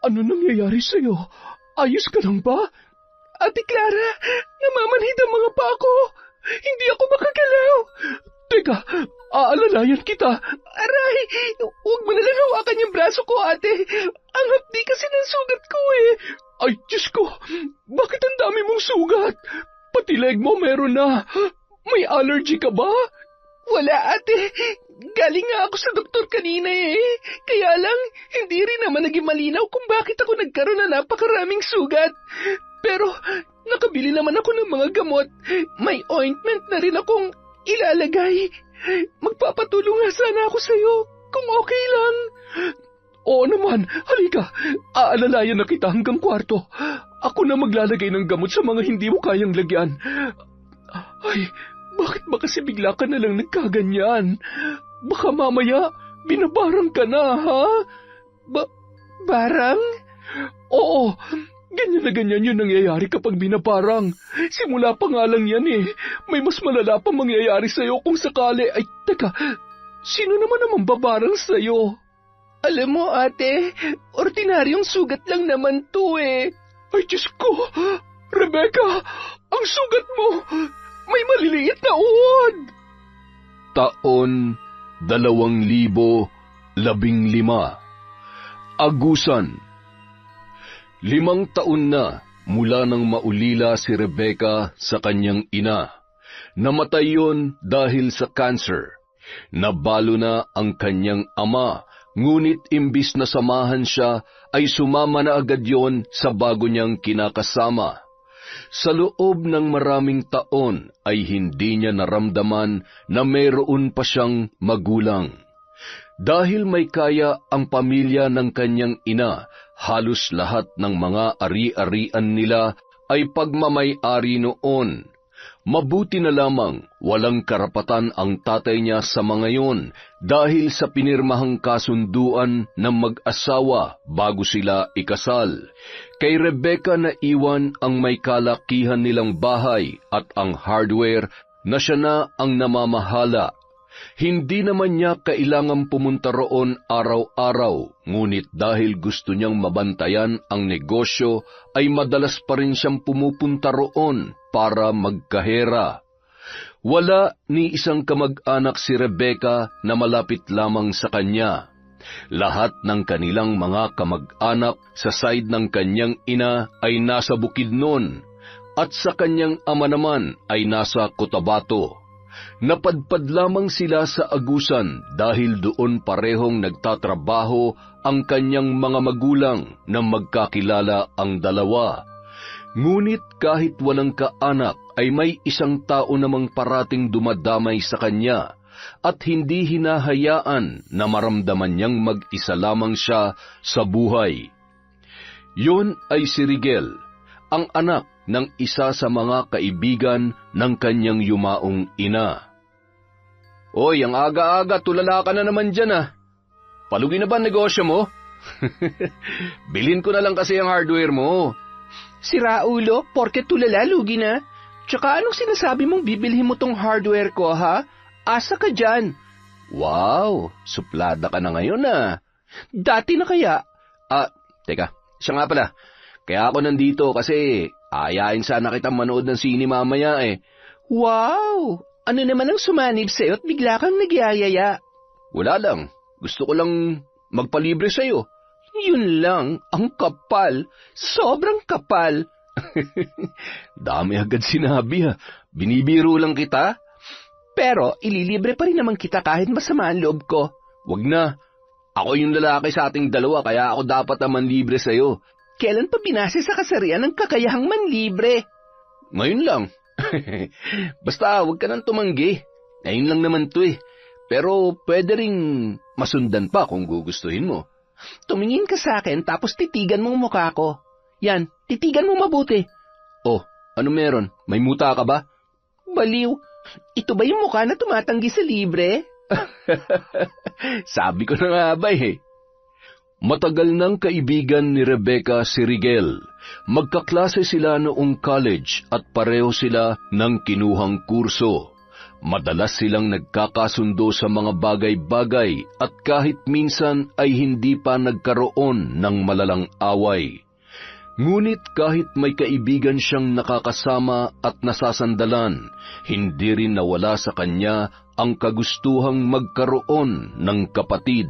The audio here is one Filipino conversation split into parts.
Ano nangyayari sa'yo? Ayos ka lang ba? Ate Clara, namamanhid ang mga paa ko. Hindi ako makagalaw. Teka, aalalayan kita. Aray, huwag mo nalang hawakan yung braso ko, ate. Ang hapdi kasi ng sugat ko eh. Ay, Diyos ko, bakit ang dami mong sugat? Pati leg mo meron na. May allergy ka ba? Wala, ate. Galing nga ako sa doktor kanina eh. Kaya lang, hindi rin naman naging malinaw kung bakit ako nagkaroon na napakaraming sugat. Pero, nakabili naman ako ng mga gamot. May ointment na rin akong ilalagay. Magpapatulong nga sana ako sa'yo, kung okay lang. Oo naman, halika. Aalalayan na kita hanggang kwarto. Ako na maglalagay ng gamot sa mga hindi mo kayang lagyan. Ay, bakit ba kasi bigla ka na lang nagkaganyan? Baka mamaya, binabarang ka na, ha? Barang? Oo, ganyan na ganyan yun nangyayari kapag binabarang. Simula pa nga lang yan eh. May mas malala pa mangyayari sa'yo kung sakali. Ay, teka, sino naman ang babarang sa'yo? Alam mo, ate, ordinaryong sugat lang naman to eh. Ay, Diyos ko! Rebecca, ang sugat mo! May maliliit na uod! Taon 2015. Agusan. 5 taon na mula nang maulila si Rebecca sa kanyang ina. Namatay yon dahil sa cancer. Nabalo na ang kanyang ama, ngunit imbis na samahan siya, ay sumama na agad yon sa bago niyang kinakasama. Sa loob ng maraming taon ay hindi niya naramdaman na mayroon pa siyang magulang. Dahil may kaya ang pamilya ng kanyang ina, halos lahat ng mga ari-arian nila ay pagmamay-ari noon. Mabuti na lamang walang karapatan ang tatay niya sa mga yon dahil sa pinirmahang kasunduan ng mag-asawa bago sila ikasal. Kay Rebecca na iwan ang may kalakihan nilang bahay at ang hardware na siya na ang namamahala. Hindi naman niya kailangang pumunta roon araw-araw, ngunit dahil gusto niyang mabantayan ang negosyo, ay madalas pa rin siyang pumupunta roon para magkahera. Wala ni isang kamag-anak si Rebecca na malapit lamang sa kanya. Lahat ng kanilang mga kamag-anak sa side ng kanyang ina ay nasa Bukidnon, at sa kanyang ama naman ay nasa Cotabato. Napadpad lamang sila sa Agusan dahil doon parehong nagtatrabaho ang kanyang mga magulang na magkakilala ang dalawa. Ngunit kahit walang kaanak ay may isang tao namang parating dumadamay sa kanya at hindi hinahayaan na maramdaman niyang mag-isa lamang siya sa buhay. Yun ay si Rigel, ang anak ng isa sa mga kaibigan ng kanyang yumaong ina. Oy, ang aga-aga, tulala ka na naman dyan ah. Palugi na ba ang negosyo mo? Bilhin ko na lang kasi ang hardware mo. Sira ulo, porket tulala, lugi na. Tsaka anong sinasabi mong bibilhin mo tong hardware ko, ha? Asa ka dyan? Wow, suplada ka na ngayon ah. Dati na kaya? Teka, siya nga pala. Kaya ako nandito kasi ayain sana kitang manood ng sine mamaya eh. Wow! Ano naman ang sumanib sa'yo at bigla kang nagyayaya? Wala lang. Gusto ko lang magpalibre sa'yo. Yun lang, ang kapal. Sobrang kapal. Dami agad sinabi ha. Binibiro lang kita. Pero ililibre pa rin naman kita kahit masama ang loob ko. Wag na. Ako yung lalaki sa ating dalawa kaya ako dapat naman libre sa'yo. Kailan pa binase sa kasarian ng kakayahang manlibre? Ngayon lang. Basta huwag ka nang tumanggi. Ngayon lang naman to eh. Pero pwede ring masundan pa kung gugustuhin mo. Tumingin ka sa akin tapos titigan mong mukha ko. Yan, titigan mo mabuti. Oh, ano meron? May muta ka ba? Baliw. Ito ba yung mukha na tumatanggi sa libre? Sabi ko na nga ba eh. Matagal nang kaibigan ni Rebecca si Rigel. Magkaklase sila noong college at pareho sila ng kinuhang kurso. Madalas silang nagkakasundo sa mga bagay-bagay at kahit minsan ay hindi pa nagkaroon ng malalang away. Ngunit kahit may kaibigan siyang nakakasama at nasasandalan, hindi rin nawala sa kanya ang kagustuhang magkaroon ng kapatid.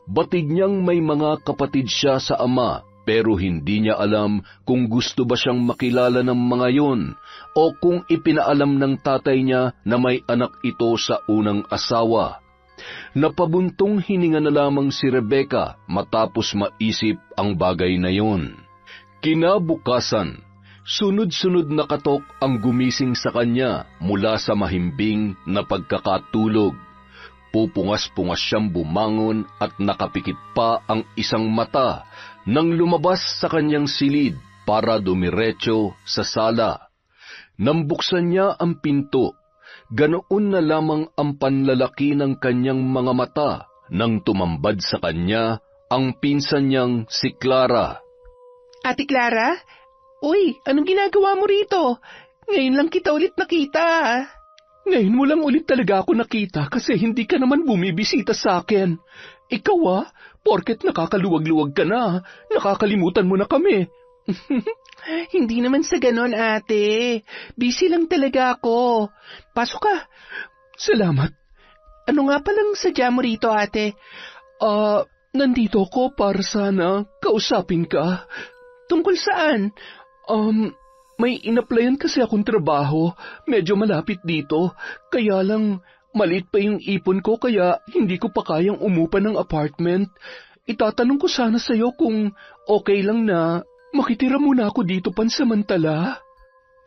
Batid niyang may mga kapatid siya sa ama, pero hindi niya alam kung gusto ba siyang makilala ng mga yon o kung ipinaalam ng tatay niya na may anak ito sa unang asawa. Napabuntong hininga na lamang si Rebecca matapos maisip ang bagay na yon. Kinabukasan, sunod-sunod na katok ang gumising sa kanya mula sa mahimbing na pagkakatulog. Pupungas-pungas siyang bumangon at nakapikit pa ang isang mata nang lumabas sa kanyang silid para dumiretso sa sala. Nang buksan niya ang pinto, ganoon na lamang ang panlalaki ng kanyang mga mata nang tumambad sa kanya ang pinsan niyang si Clara. Ate Clara? Uy, anong ginagawa mo rito? Ngayon lang kita ulit nakita. Ngayon mo lang ulit talaga ako nakita kasi hindi ka naman bumibisita sa akin. Ikaw porket nakakaluwag-luwag ka na, nakakalimutan mo na kami. Hindi naman sa ganon, ate. Busy lang talaga ako. Pasok ka. Salamat. Ano nga palang sadya mo rito, ate? Nandito ako para sana kausapin ka. Tungkol saan? May inaplayan kasi akong trabaho. Medyo malapit dito. Kaya lang, maliit pa yung ipon ko kaya hindi ko pa kayang umupa ng apartment. Itatanong ko sana sa'yo kung okay lang na makitira muna ako dito pansamantala.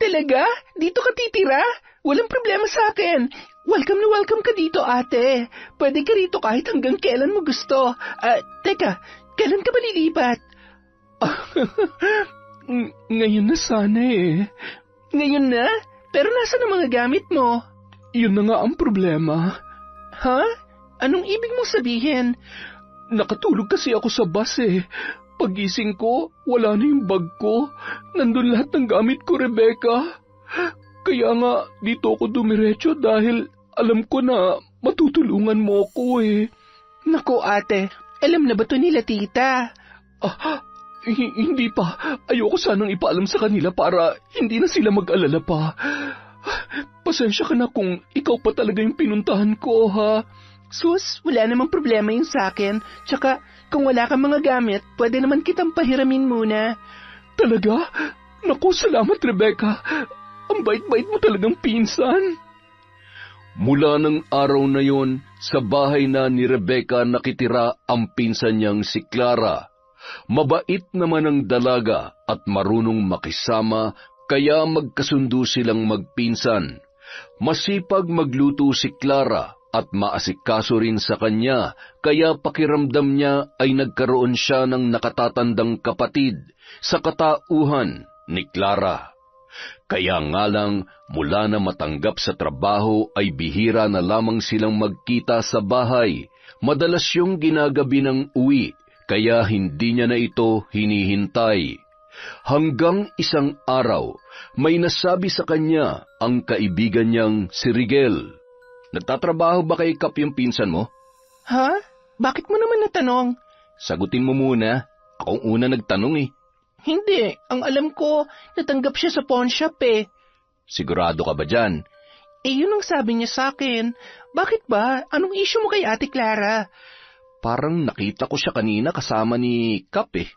Talaga? Dito ka titira? Walang problema sa akin. Welcome na welcome ka dito, ate. Pwede ka rito kahit hanggang kailan mo gusto. Teka, kailan ka ba lilipat? Ngayon na sana eh. Ngayon na? Pero nasaan ang mga gamit mo? Yun na nga ang problema. Ha? Anong ibig mong sabihin? Nakatulog kasi ako sa bus eh. Pagising ko, wala na yung bag ko. Nandun lahat ng gamit ko, Rebecca. Kaya nga, dito ako dumiretso dahil alam ko na matutulungan mo ako eh. Naku ate, alam na ba to nila tita? Hindi pa. Ayoko sanang ipaalam sa kanila para hindi na sila mag-alala pa. Pasensya ka na kung ikaw pa talaga yung pinuntahan ko, ha? Sus, wala namang problema yun sa akin. Tsaka, kung wala kang mga gamit, pwede naman kitang pahiramin muna. Talaga? Naku, salamat, Rebecca. Ang bait-bait mo talagang pinsan. Mula ng araw na yon, sa bahay na ni Rebecca nakitira ang pinsan niyang si Clara. Mabait naman ang dalaga at marunong makisama kaya magkasundo silang magpinsan. Masipag magluto si Clara at maasikaso rin sa kanya kaya pakiramdam niya ay nagkaroon siya ng nakatatandang kapatid sa katauhan ni Clara. Kaya nga lang mula na matanggap sa trabaho ay bihira na lamang silang magkita sa bahay. Madalas yung ginagabi ng uwi. Kaya hindi niya na ito hinihintay. Hanggang isang araw, may nasabi sa kanya ang kaibigan niyang si Rigel. Nagtatrabaho ba kay Kap yung pinsan mo? Ha? Bakit mo naman natanong? Sagutin mo muna. Akong una nagtanong eh. Hindi. Ang alam ko, natanggap siya sa pawn shop eh. Sigurado ka ba dyan? Yun ang sabi niya sa akin. Bakit ba? Anong issue mo kay Ate Clara? Parang nakita ko siya kanina kasama ni Kap eh.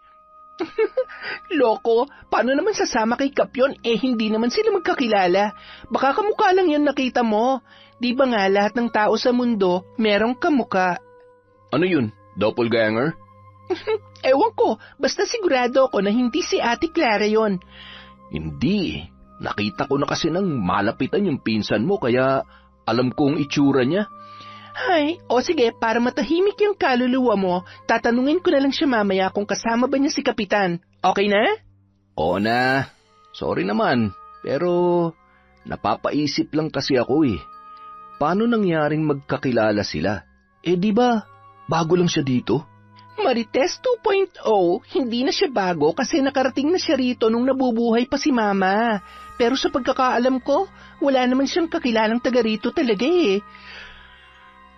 Loko, paano naman sasama kay Kap yun? Hindi naman sila magkakilala. Baka kamukha lang yan nakita mo. Di ba nga lahat ng tao sa mundo merong kamukha? Ano yun? Doppelganger? Ewan ko, basta sigurado ako na hindi si Ate Clara yon. Hindi. Nakita ko na kasi nang malapitan yung pinsan mo kaya alam ko ang itsura niya. Ay, sige, para matahimik yung kaluluwa mo, tatanungin ko na lang siya mamaya kung kasama ba niya si Kapitan. Okay na? Oo na. Sorry naman, pero napapaisip lang kasi ako eh. Paano nangyaring magkakilala sila? Di ba, bago lang siya dito? Marites 2.0, hindi na siya bago kasi nakarating na siya rito nung nabubuhay pa si Mama. Pero sa pagkakaalam ko, wala naman siyang kakilalang taga rito talaga eh.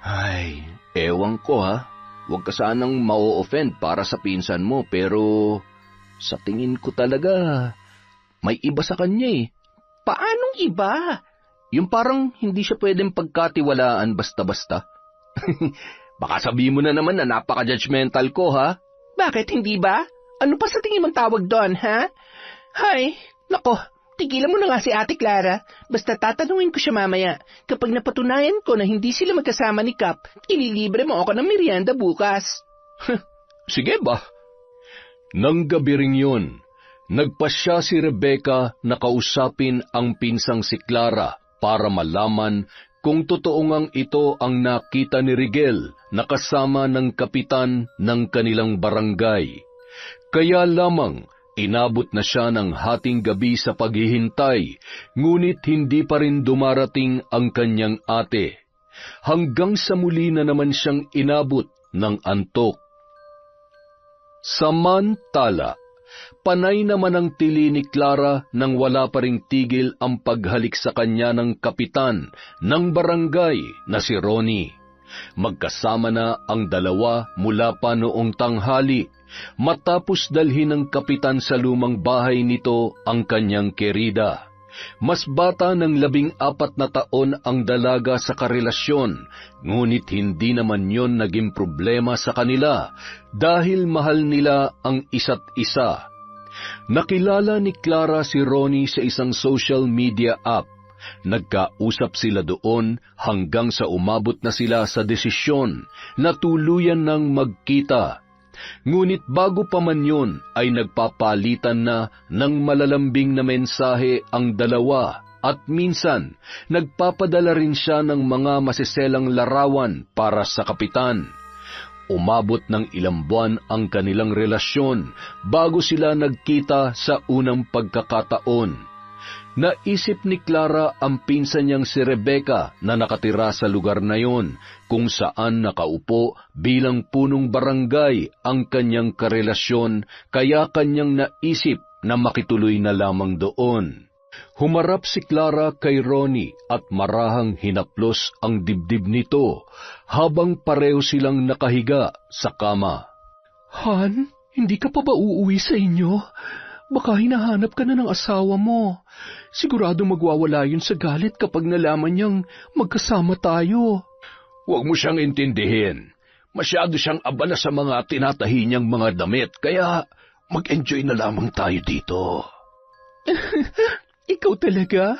Ay, ewan ko ha. Huwag ka sanang ma-offend para sa pinsan mo, pero sa tingin ko talaga, may iba sa kanya eh. Paanong iba? Yung parang hindi siya pwedeng pagkatiwalaan basta-basta. Baka sabihin mo na naman na napaka-judgmental ko, ha? Bakit hindi ba? Ano pa sa tingin mong tawag doon, ha? Hay, nako, tigilan mo na nga si Ate Clara. Basta tatanungin ko siya mamaya. Kapag napatunayan ko na hindi sila magkasama ni Cap, ililibre mo ako ng merienda bukas. Sige ba? Nang gabi ring yun, nagpasya si Rebecca na kausapin ang pinsang si Clara para malaman kung totoo ngang ito ang nakita ni Rigel na kasama ng kapitan ng kanilang barangay. Kaya lamang inabot na siya ng hating gabi sa paghihintay, ngunit hindi pa rin dumarating ang kanyang ate. Hanggang sa muli na naman siyang inabot ng antok. Samantala, panay naman ang tili ni Clara nang wala pa ring tigil ang paghalik sa kanya ng kapitan ng barangay na si Ronnie. Magkasama na ang dalawa mula pa noong tanghali, matapos dalhin ng kapitan sa lumang bahay nito ang kanyang kerida. Mas bata ng 14 na taon ang dalaga sa karelasyon, ngunit hindi naman yon naging problema sa kanila dahil mahal nila ang isa't isa. Nakilala ni Clara si Ronnie sa isang social media app. Nagkausap sila doon hanggang sa umabot na sila sa desisyon na tuluyan ng magkita. Ngunit bago pa man yun ay nagpapalitan na ng malalambing na mensahe ang dalawa at minsan nagpapadala rin siya ng mga masiselang larawan para sa kapitan. Umabot ng ilang buwan ang kanilang relasyon bago sila nagkita sa unang pagkakataon. Naisip ni Clara ang pinsan niyang si Rebecca na nakatira sa lugar na yon, kung saan nakaupo bilang punong barangay ang kanyang karelasyon, kaya kanyang naisip na makituloy na lamang doon. Humarap si Clara kay Ronnie at marahang hinaplos ang dibdib nito habang pareho silang nakahiga sa kama. Han, hindi ka pa ba uuwi sa inyo? Baka hinahanap ka na ng asawa mo. Sigurado magwawala yun sa galit kapag nalaman niyang magkasama tayo. Huwag mo siyang intindihin. Masyado siyang abala sa mga tinatahi niyang mga damit, kaya mag-enjoy na lamang tayo dito. Ikaw talaga?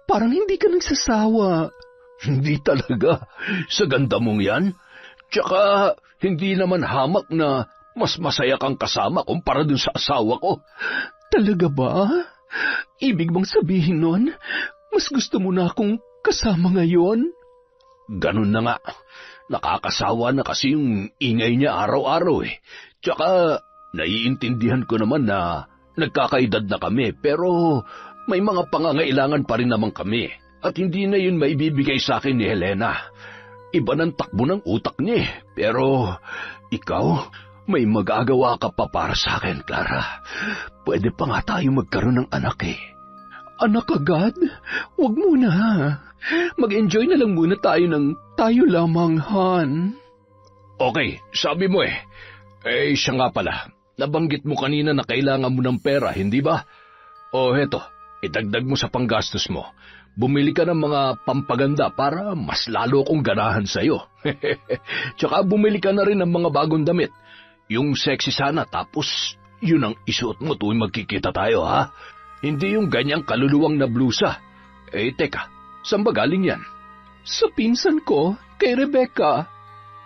Parang hindi ka nagsasawa. Hindi talaga. Sa ganda mong yan. Tsaka hindi naman hamak na mas masaya kang kasama kumpara dun sa asawa ko. Talaga ba? Ibig bang sabihin nun, mas gusto mo na akong kasama ngayon? Ganun na nga. Nakakasawa na kasi yung ingay niya araw-araw eh. Tsaka naiintindihan ko naman na nagkakaedad na kami, pero may mga pangangailangan pa rin naman kami. At hindi na yun maibibigay sa akin ni Helena. Iba ng takbo ng utak niya eh. Pero ikaw, may magagawa ka pa para sa akin, Clara. Pwede pa nga tayo magkaroon ng anak eh. Anak agad? Huwag muna. Mag-enjoy na lang muna tayo ng tayo lamang, Han. Okay, sabi mo eh. Eh, siya nga pala. Nabanggit mo kanina na kailangan mo ng pera, hindi ba? O heto, idagdag mo sa panggastos mo. Bumili ka ng mga pampaganda para mas lalo kong ganahan sa'yo. Tsaka bumili ka na rin ng mga bagong damit. Yung sexy sana, tapos yun ang isuot mo tuwing magkikita tayo, ha? Hindi yung ganyang kaluluwang na blusa. Eh, teka, saan ba galing yan? Sa pinsan ko, kay Rebecca.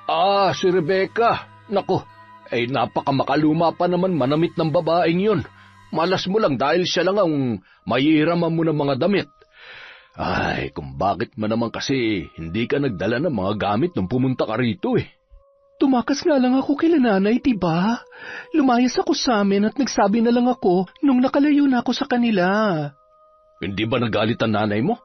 Ah, si Rebecca. Nako, eh napakamakaluma pa naman manamit ng babaeng yun. Malas mo lang dahil siya lang ang mahihiraman mo ng mga damit. Ay, kung bakit man naman kasi hindi ka nagdala ng mga gamit nung pumunta ka rito eh. Tumakas nga lang ako kay nanay, diba? Lumayas ako sa amin at nagsabi na lang ako nung nakalayo na ako sa kanila. Hindi ba nagalit ang nanay mo?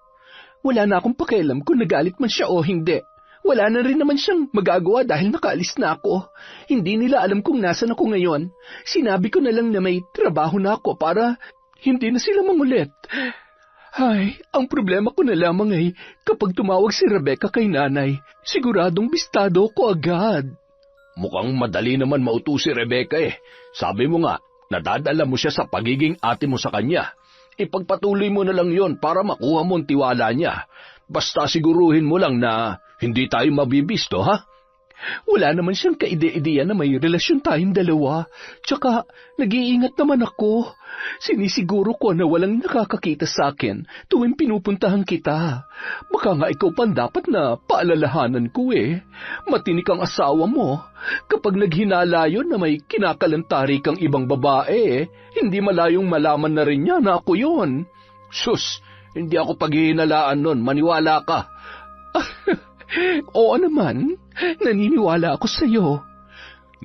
Wala na akong pakialam kung nagalit man siya o hindi. wala na rin naman siyang magagawa dahil nakaalis na ako. Hindi nila alam kung nasan ako ngayon. Sinabi ko na lang na may trabaho na ako para hindi na sila mangulit. Ay, ang problema ko na lamang ay kapag tumawag si Rebecca kay nanay, siguradong bistado ko agad. Mukhang madali naman mauto si Rebecca eh. Sabi mo nga, nadadala mo siya sa pagiging ate mo sa kanya. Ipagpatuloy mo na lang yon para makuha mo ang tiwala niya. Basta siguruhin mo lang na hindi tayo mabibisto, ha? Wala naman siyang kaide-ideya na may relasyon tayong dalawa. Tsaka, nag-iingat naman ako. Sinisiguro ko na walang nakakakita sa akin tuwing pinupuntahan kita. Baka nga ikaw pan dapat na paalalahanan ko eh. Matinik ang asawa mo. Kapag naghinala yun na may kinakalantari kang ibang babae, hindi malayong malaman na rin niya na ako yun. Sus, hindi ako paghihinalaan nun, maniwala ka. Oo naman, naniniwala ako sa iyo.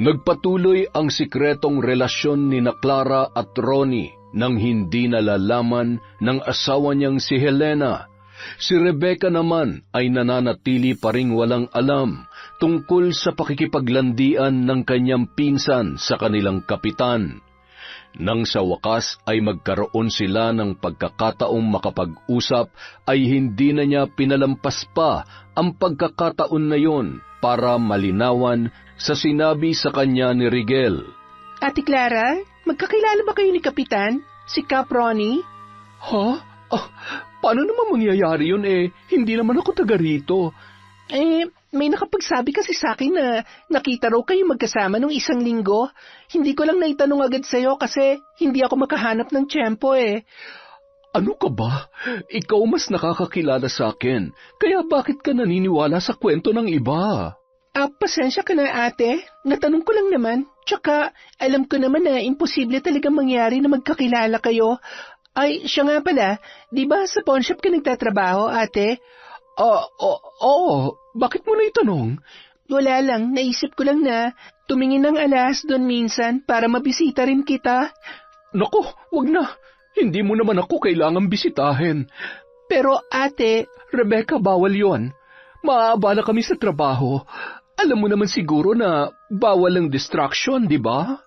Nagpatuloy ang sikretong relasyon ni na Clara at Ronnie nang hindi nalalaman ng asawa niyang si Helena. Si Rebecca naman ay nananatili pa ring walang alam tungkol sa pakikipaglandian ng kanyang pinsan sa kanilang kapitan. Nang sa wakas ay magkaroon sila ng pagkakataong makapag-usap, ay hindi na niya pinalampas pa ang pagkakataon na yon para malinawan sa sinabi sa kanya ni Rigel. Ate Clara, magkakilala ba kayo ni Kapitan? Si Cap Ronnie? Ha? Paano naman mangyayari yun eh? Hindi naman ako taga rito. May nakapagsabi kasi sa akin na nakita raw kayo magkasama nung isang linggo. Hindi ko lang naitanong agad sa'yo kasi hindi ako makahanap ng tiyempo eh. Ano ka ba? Ikaw mas nakakakilala sa akin. Kaya bakit ka naniniwala sa kwento ng iba? Pasensya ka na ate. Natanong ko lang naman. Tsaka alam ko naman na imposible talagang mangyari na magkakilala kayo. Ay, siya nga pala. Di ba sa pawn shop ka nagtatrabaho ate? Oo. Bakit mo na itanong? Wala lang, naisip ko lang na tumingin ng alas doon minsan para mabisita rin kita. Naku, wag na. Hindi mo naman ako kailangang bisitahin. Pero ate, Rebecca, bawal yon. Maaabala kami sa trabaho. Alam mo naman siguro na bawal ang distraction, di ba?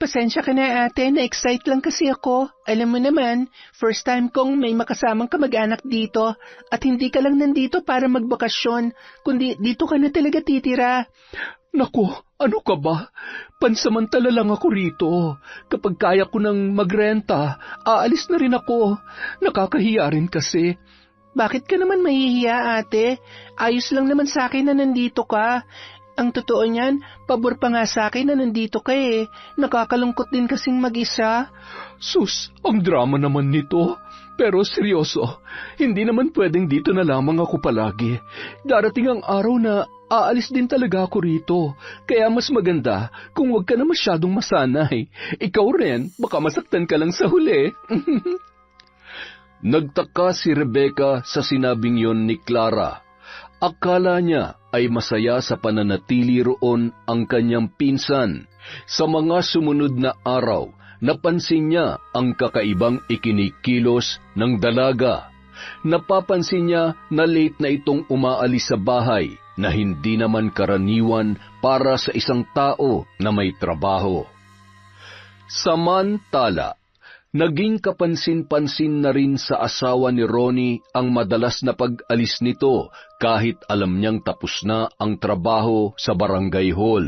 Pasensya ka na ate, na-excite lang kasi ako. Alam mo naman, first time kong may makasamang kamag-anak dito at hindi ka lang nandito para magbakasyon, kundi dito ka na talaga titira. Naku, ano ka ba? Pansamantala lang ako rito. Kapag kaya ko nang magrenta, aalis na rin ako. Nakakahiya rin kasi. Bakit ka naman mahihiya ate? Ayos lang naman sa akin na nandito ka. Ang totoo niyan, pabor pa nga sa akin na nandito ka eh. Nakakalungkot din kasing mag-isa. Sus, ang drama naman nito. Pero seryoso, hindi naman pwedeng dito na lamang ako palagi. Darating ang araw na aalis din talaga ako rito. Kaya mas maganda kung wag ka na masyadong masanay. Ikaw rin, baka masaktan ka lang sa huli. Nagtaka si Rebecca sa sinabing yon ni Clara. Akala niya ay masaya sa pananatili roon ang kanyang pinsan. Sa mga sumunod na araw, napansin niya ang kakaibang ikinikilos ng dalaga. Napapansin niya na late na itong umaalis sa bahay na hindi naman karaniwan para sa isang tao na may trabaho. Samantala, naging kapansin-pansin na rin sa asawa ni Ronnie ang madalas na pag-alis nito kahit alam niyang tapos na ang trabaho sa barangay hall.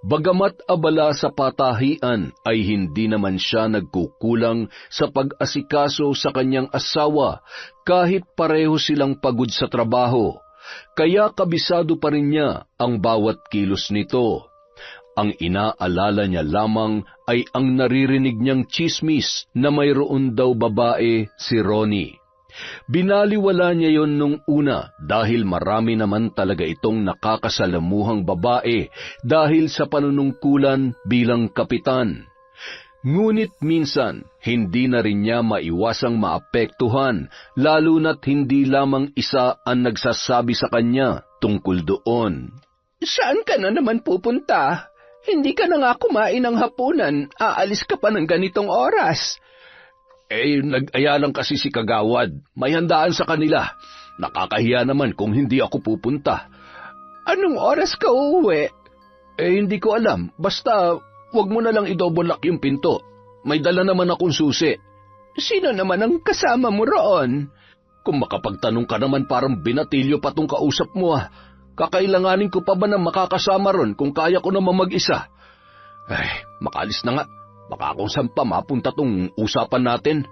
Bagamat abala sa patahian ay hindi naman siya nagkukulang sa pag-asikaso sa kanyang asawa kahit pareho silang pagod sa trabaho. Kaya kabisado pa rin niya ang bawat kilos nito. Ang inaalala niya lamang ay ang naririnig niyang tsismis na mayroon daw babae si Ronnie. Binaliwala niya yon nung una dahil marami naman talaga itong nakakasalamuhang babae dahil sa panunungkulan bilang kapitan. Ngunit minsan, hindi na rin niya maiwasang maapektuhan, lalo na't hindi lamang isa ang nagsasabi sa kanya tungkol doon. Saan ka na naman pupunta? Hindi ka na nga kumain ng hapunan, aalis ka pa ng ganitong oras. Nag-aya lang kasi si Kagawad. May handaan sa kanila. Nakakahiya naman kung hindi ako pupunta. Anong oras ka uuwi? Hindi ko alam. Basta, wag mo na lang i-double lock yung pinto. May dala naman akong susi. Sino naman ang kasama mo roon? Kung makapagtanong ka naman parang binatilyo pa tong kausap mo kakailanganin ko pa ba na makakasama ron kung kaya ko naman mag-isa? Makalis na nga. Baka kung saan pa mapunta tong usapan natin.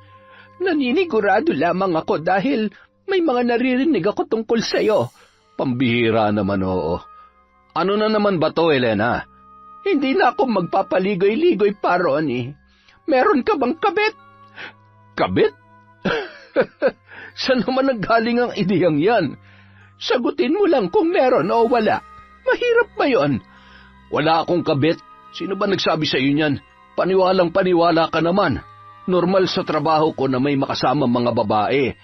Naninigurado lamang ako dahil may mga naririnig ako tungkol sa'yo. Pambihira naman, oo. Ano na naman ba to, Elena? Hindi na ako magpapaligoy-ligoy pa, Ronnie. Meron ka bang kabit? Kabit? Saan naman nanggaling ang ideyang yan? Sagutin mo lang kung meron o wala. Mahirap ba yon? Wala akong kabit. Sino ba nagsabi sa iyo niyan? Paniwalang-paniwala ka naman. Normal sa trabaho ko na may makasama mga babae.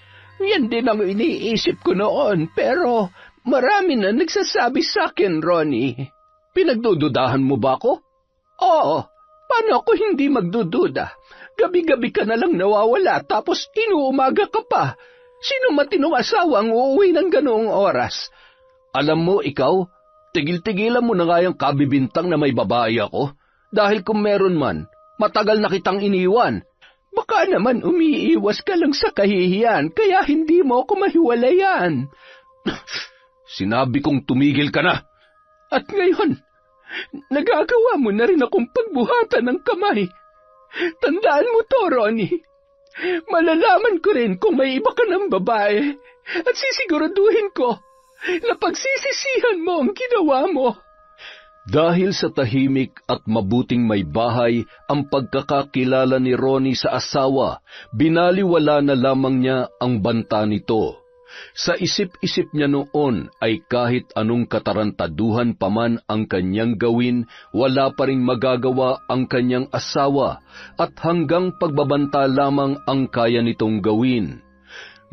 Yan din ang iniisip ko noon, pero marami na nagsasabi sa akin, Ronnie. Pinagdududahan mo ba ako? Oo. Paano ako hindi magdududa? Gabi-gabi ka na lang nawawala tapos inuumaga ka pa. Sino matinong asawa ang uuwi ng ganoong oras? Alam mo, ikaw, tigil-tigilan mo na nga yung kabibintang na may babae ako. Dahil kung meron man, matagal na kitang iniwan. Baka naman umiiwas ka lang sa kahihiyan, kaya hindi mo ako mahiwalayan. Sinabi kong tumigil ka na. At ngayon, nagagawa mo na rin akong pagbuhatan ng kamay. Tandaan mo to, Ronnie. Malalaman ko rin kung may iba ka ng babae at sisiguraduhin ko na pagsisisihan mo ang ginawa mo. Dahil sa tahimik at mabuting may bahay ang pagkakakilala ni Ronnie sa asawa, binaliwala na lamang niya ang banta nito. Sa isip-isip niya noon ay kahit anong katarantaduhan pa man ang kanyang gawin, wala pa ring magagawa ang kanyang asawa at hanggang pagbabanta lamang ang kaya nitong gawin.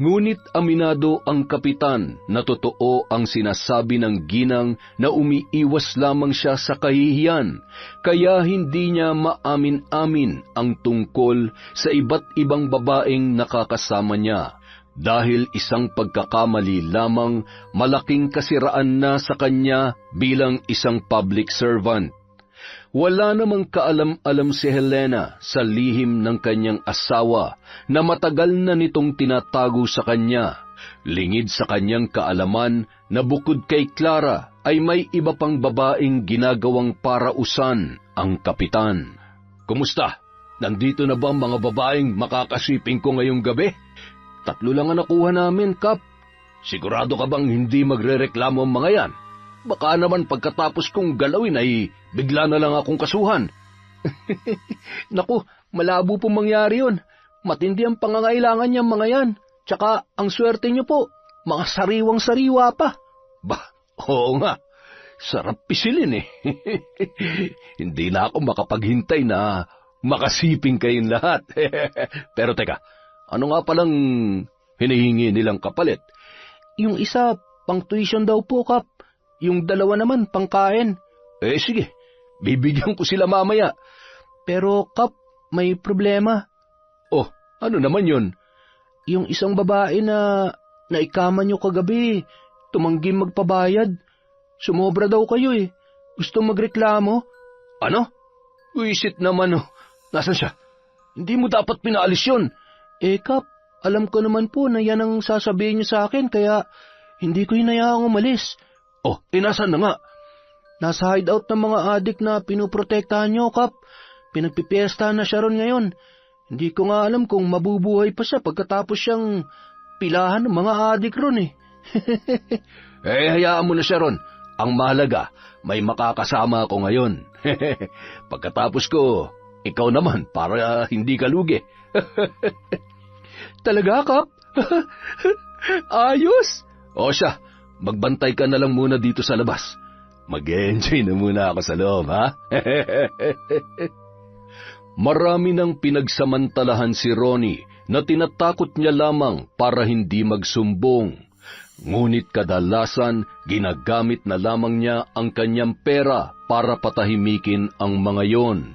Ngunit aminado ang kapitan na totoo ang sinasabi ng ginang na umiiwas lamang siya sa kahihiyan, kaya hindi niya maamin-amin ang tungkol sa iba't ibang babaeng nakakasama niya. Dahil isang pagkakamali lamang, malaking kasiraan na sa kanya bilang isang public servant. Wala namang kaalam-alam si Helena sa lihim ng kanyang asawa na matagal na nitong tinatago sa kanya. Lingid sa kanyang kaalaman na bukod kay Clara ay may iba pang babaeng ginagawang parausan ang kapitan. Kumusta? Nandito na ba ang mga babaeng makakasiping ko ngayong gabi? 3 lang ang nakuha namin, Kap. Sigurado ka bang hindi magrereklamo ang mga yan? Baka naman pagkatapos kong galawin ay bigla na lang akong kasuhan. Naku, malabo pong mangyari yun. Matindi ang pangangailangan niyang mga yan. Tsaka ang swerte niyo po, mga sariwang-sariwa pa. Bah, oo nga. Sarap pisilin eh. Hindi na ako makapaghintay na makasiping kayong lahat. Pero teka, ano nga palang hinihingi nilang kapalit? Yung isa, pang tuition daw po, Kap. Yung 2 naman, pangkain. Sige, bibigyan ko sila mamaya. Pero, Kap, may problema. Oh, ano naman yun? Yung isang babae na naikama nyo kagabi, tumanggi magpabayad. Sumobra daw kayo eh. Gusto magreklamo. Ano? Wisit naman oh. Nasaan siya? Hindi mo dapat pinaalis yun. Kap, alam ko naman po na yan ang sasabihin niyo sa akin, kaya hindi ko hinayaang umalis. Oh, nasaan na nga? Nasa hideout ng mga adik na pinuprotektahan niyo, Kap. Pinagpipiestahan na siya ron ngayon. Hindi ko nga alam kung mabubuhay pa siya pagkatapos siyang pilahan ng mga adik ron eh. Hayaan mo na siya ron. Ang mahalaga, may makakasama ako ngayon. Pagkatapos ko, ikaw naman para hindi ka lugi. Talaga, Kap? Ayos! O siya, magbantay ka na lang muna dito sa labas. Mag-enjoy na muna ako sa loob, ha? Marami nang pinagsamantalahan si Ronnie na tinatakot niya lamang para hindi magsumbong. Ngunit kadalasan, ginagamit na lamang niya ang kanyang pera para patahimikin ang mga yon.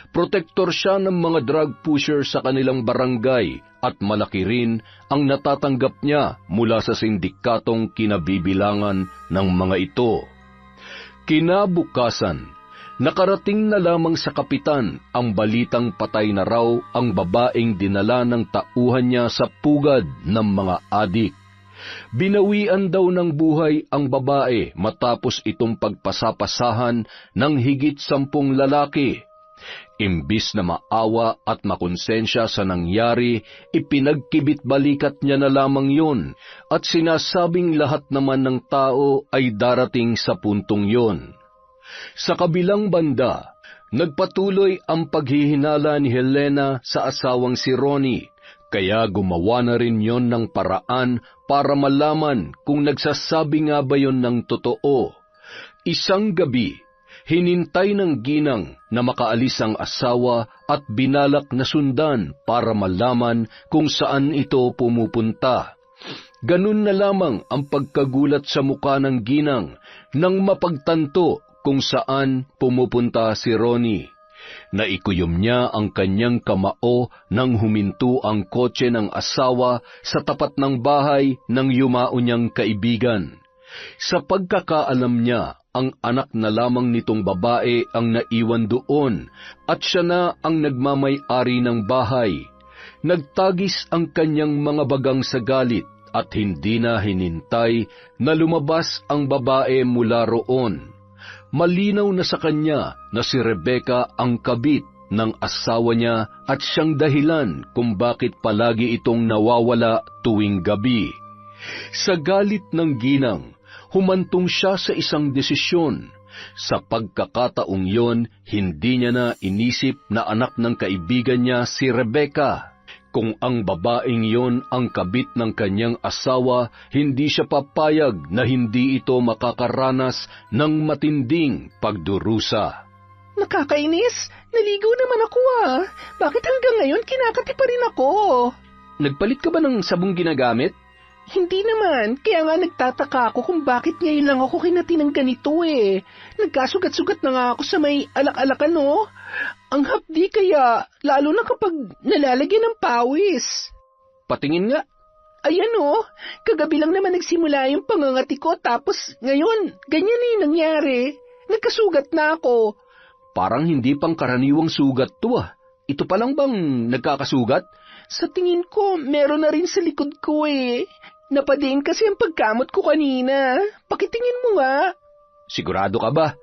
Protektor siya ng mga drug pusher sa kanilang barangay at malaki rin ang natatanggap niya mula sa sindikatong kinabibilangan ng mga ito. Kinabukasan, nakarating na lamang sa kapitan ang balitang patay na raw ang babaeng dinala ng tauhan niya sa pugad ng mga adik. Binawian daw ng buhay ang babae matapos itong pagpasapasahan ng higit 10 lalaki. Imbis na maawa at makonsensya sa nangyari, ipinagkibit-balikat niya na lamang yun at sinasabing lahat naman ng tao ay darating sa puntong yun. Sa kabilang banda, nagpatuloy ang paghihinala ni Helena sa asawang si Ronnie, kaya gumawa na rin yon ng paraan para malaman kung nagsasabi nga ba yon ng totoo. Isang gabi, hinintay ng ginang na makaalis ang asawa at binalak na sundan para malaman kung saan ito pumupunta. Ganun na lamang ang pagkagulat sa muka ng ginang nang mapagtanto kung saan pumupunta si Ronnie. Naikuyom niya ang kanyang kamao nang huminto ang kotse ng asawa sa tapat ng bahay ng yumao niyang kaibigan. Sa pagkakaalam niya, ang anak na lamang nitong babae ang naiwan doon at siya na ang nagmamay-ari ng bahay. Nagtagis ang kanyang mga bagang sa galit at hindi na hinintay na lumabas ang babae mula roon. Malinaw na sa kanya na si Rebecca ang kabit ng asawa niya at siyang dahilan kung bakit palagi itong nawawala tuwing gabi. Sa galit ng ginang, humantong siya sa isang desisyon. Sa pagkakataong yon, hindi niya na inisip na anak ng kaibigan niya si Rebecca. Kung ang babaeng yon ang kabit ng kanyang asawa, hindi siya papayag na hindi ito makakaranas ng matinding pagdurusa. Nakakainis! Naligo naman ako Bakit hanggang ngayon kinakati pa rin ako? Nagpalit ka ba ng sabong ginagamit? Hindi naman, kaya nga nagtataka ako kung bakit ngayon lang ako kinati ng ganito Nagkasugat-sugat na nga ako sa may alak-alakan Ang hapdi kaya, lalo na kapag nalalagyan ng pawis. Patingin nga. Ayan kagabi lang naman nagsimula yung pangangati ko tapos ngayon, ganyan yung nangyari. Nagkasugat na ako. Parang hindi pang karaniwang sugat to Ito pa lang bang nagkakasugat? Sa tingin ko, meron na rin sa likod ko Napadiin kasi ang pagkamot ko kanina. Pakitingin mo nga. Sigurado ka ba?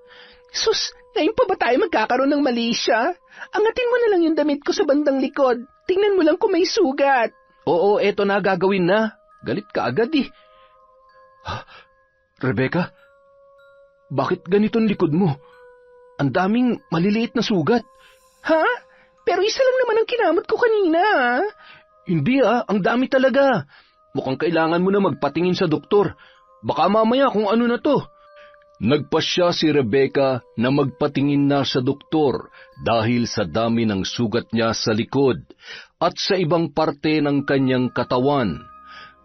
Sus, ngayon pa ba tayo magkakaroon ng mali siya? Angatin mo na lang yung damit ko sa bandang likod. Tingnan mo lang kung may sugat. Oo, eto na, gagawin na. Galit ka agad Rebecca, bakit ganitong likod mo? Ang daming maliliit na sugat. Ha? Pero isa lang naman ang kinamot ko kanina Hindi ang dami talaga. Mukhang kailangan mo na magpatingin sa doktor. Baka mamaya kung ano na to. Nagpasya si Rebecca na magpatingin na sa doktor dahil sa dami ng sugat niya sa likod at sa ibang parte ng kanyang katawan.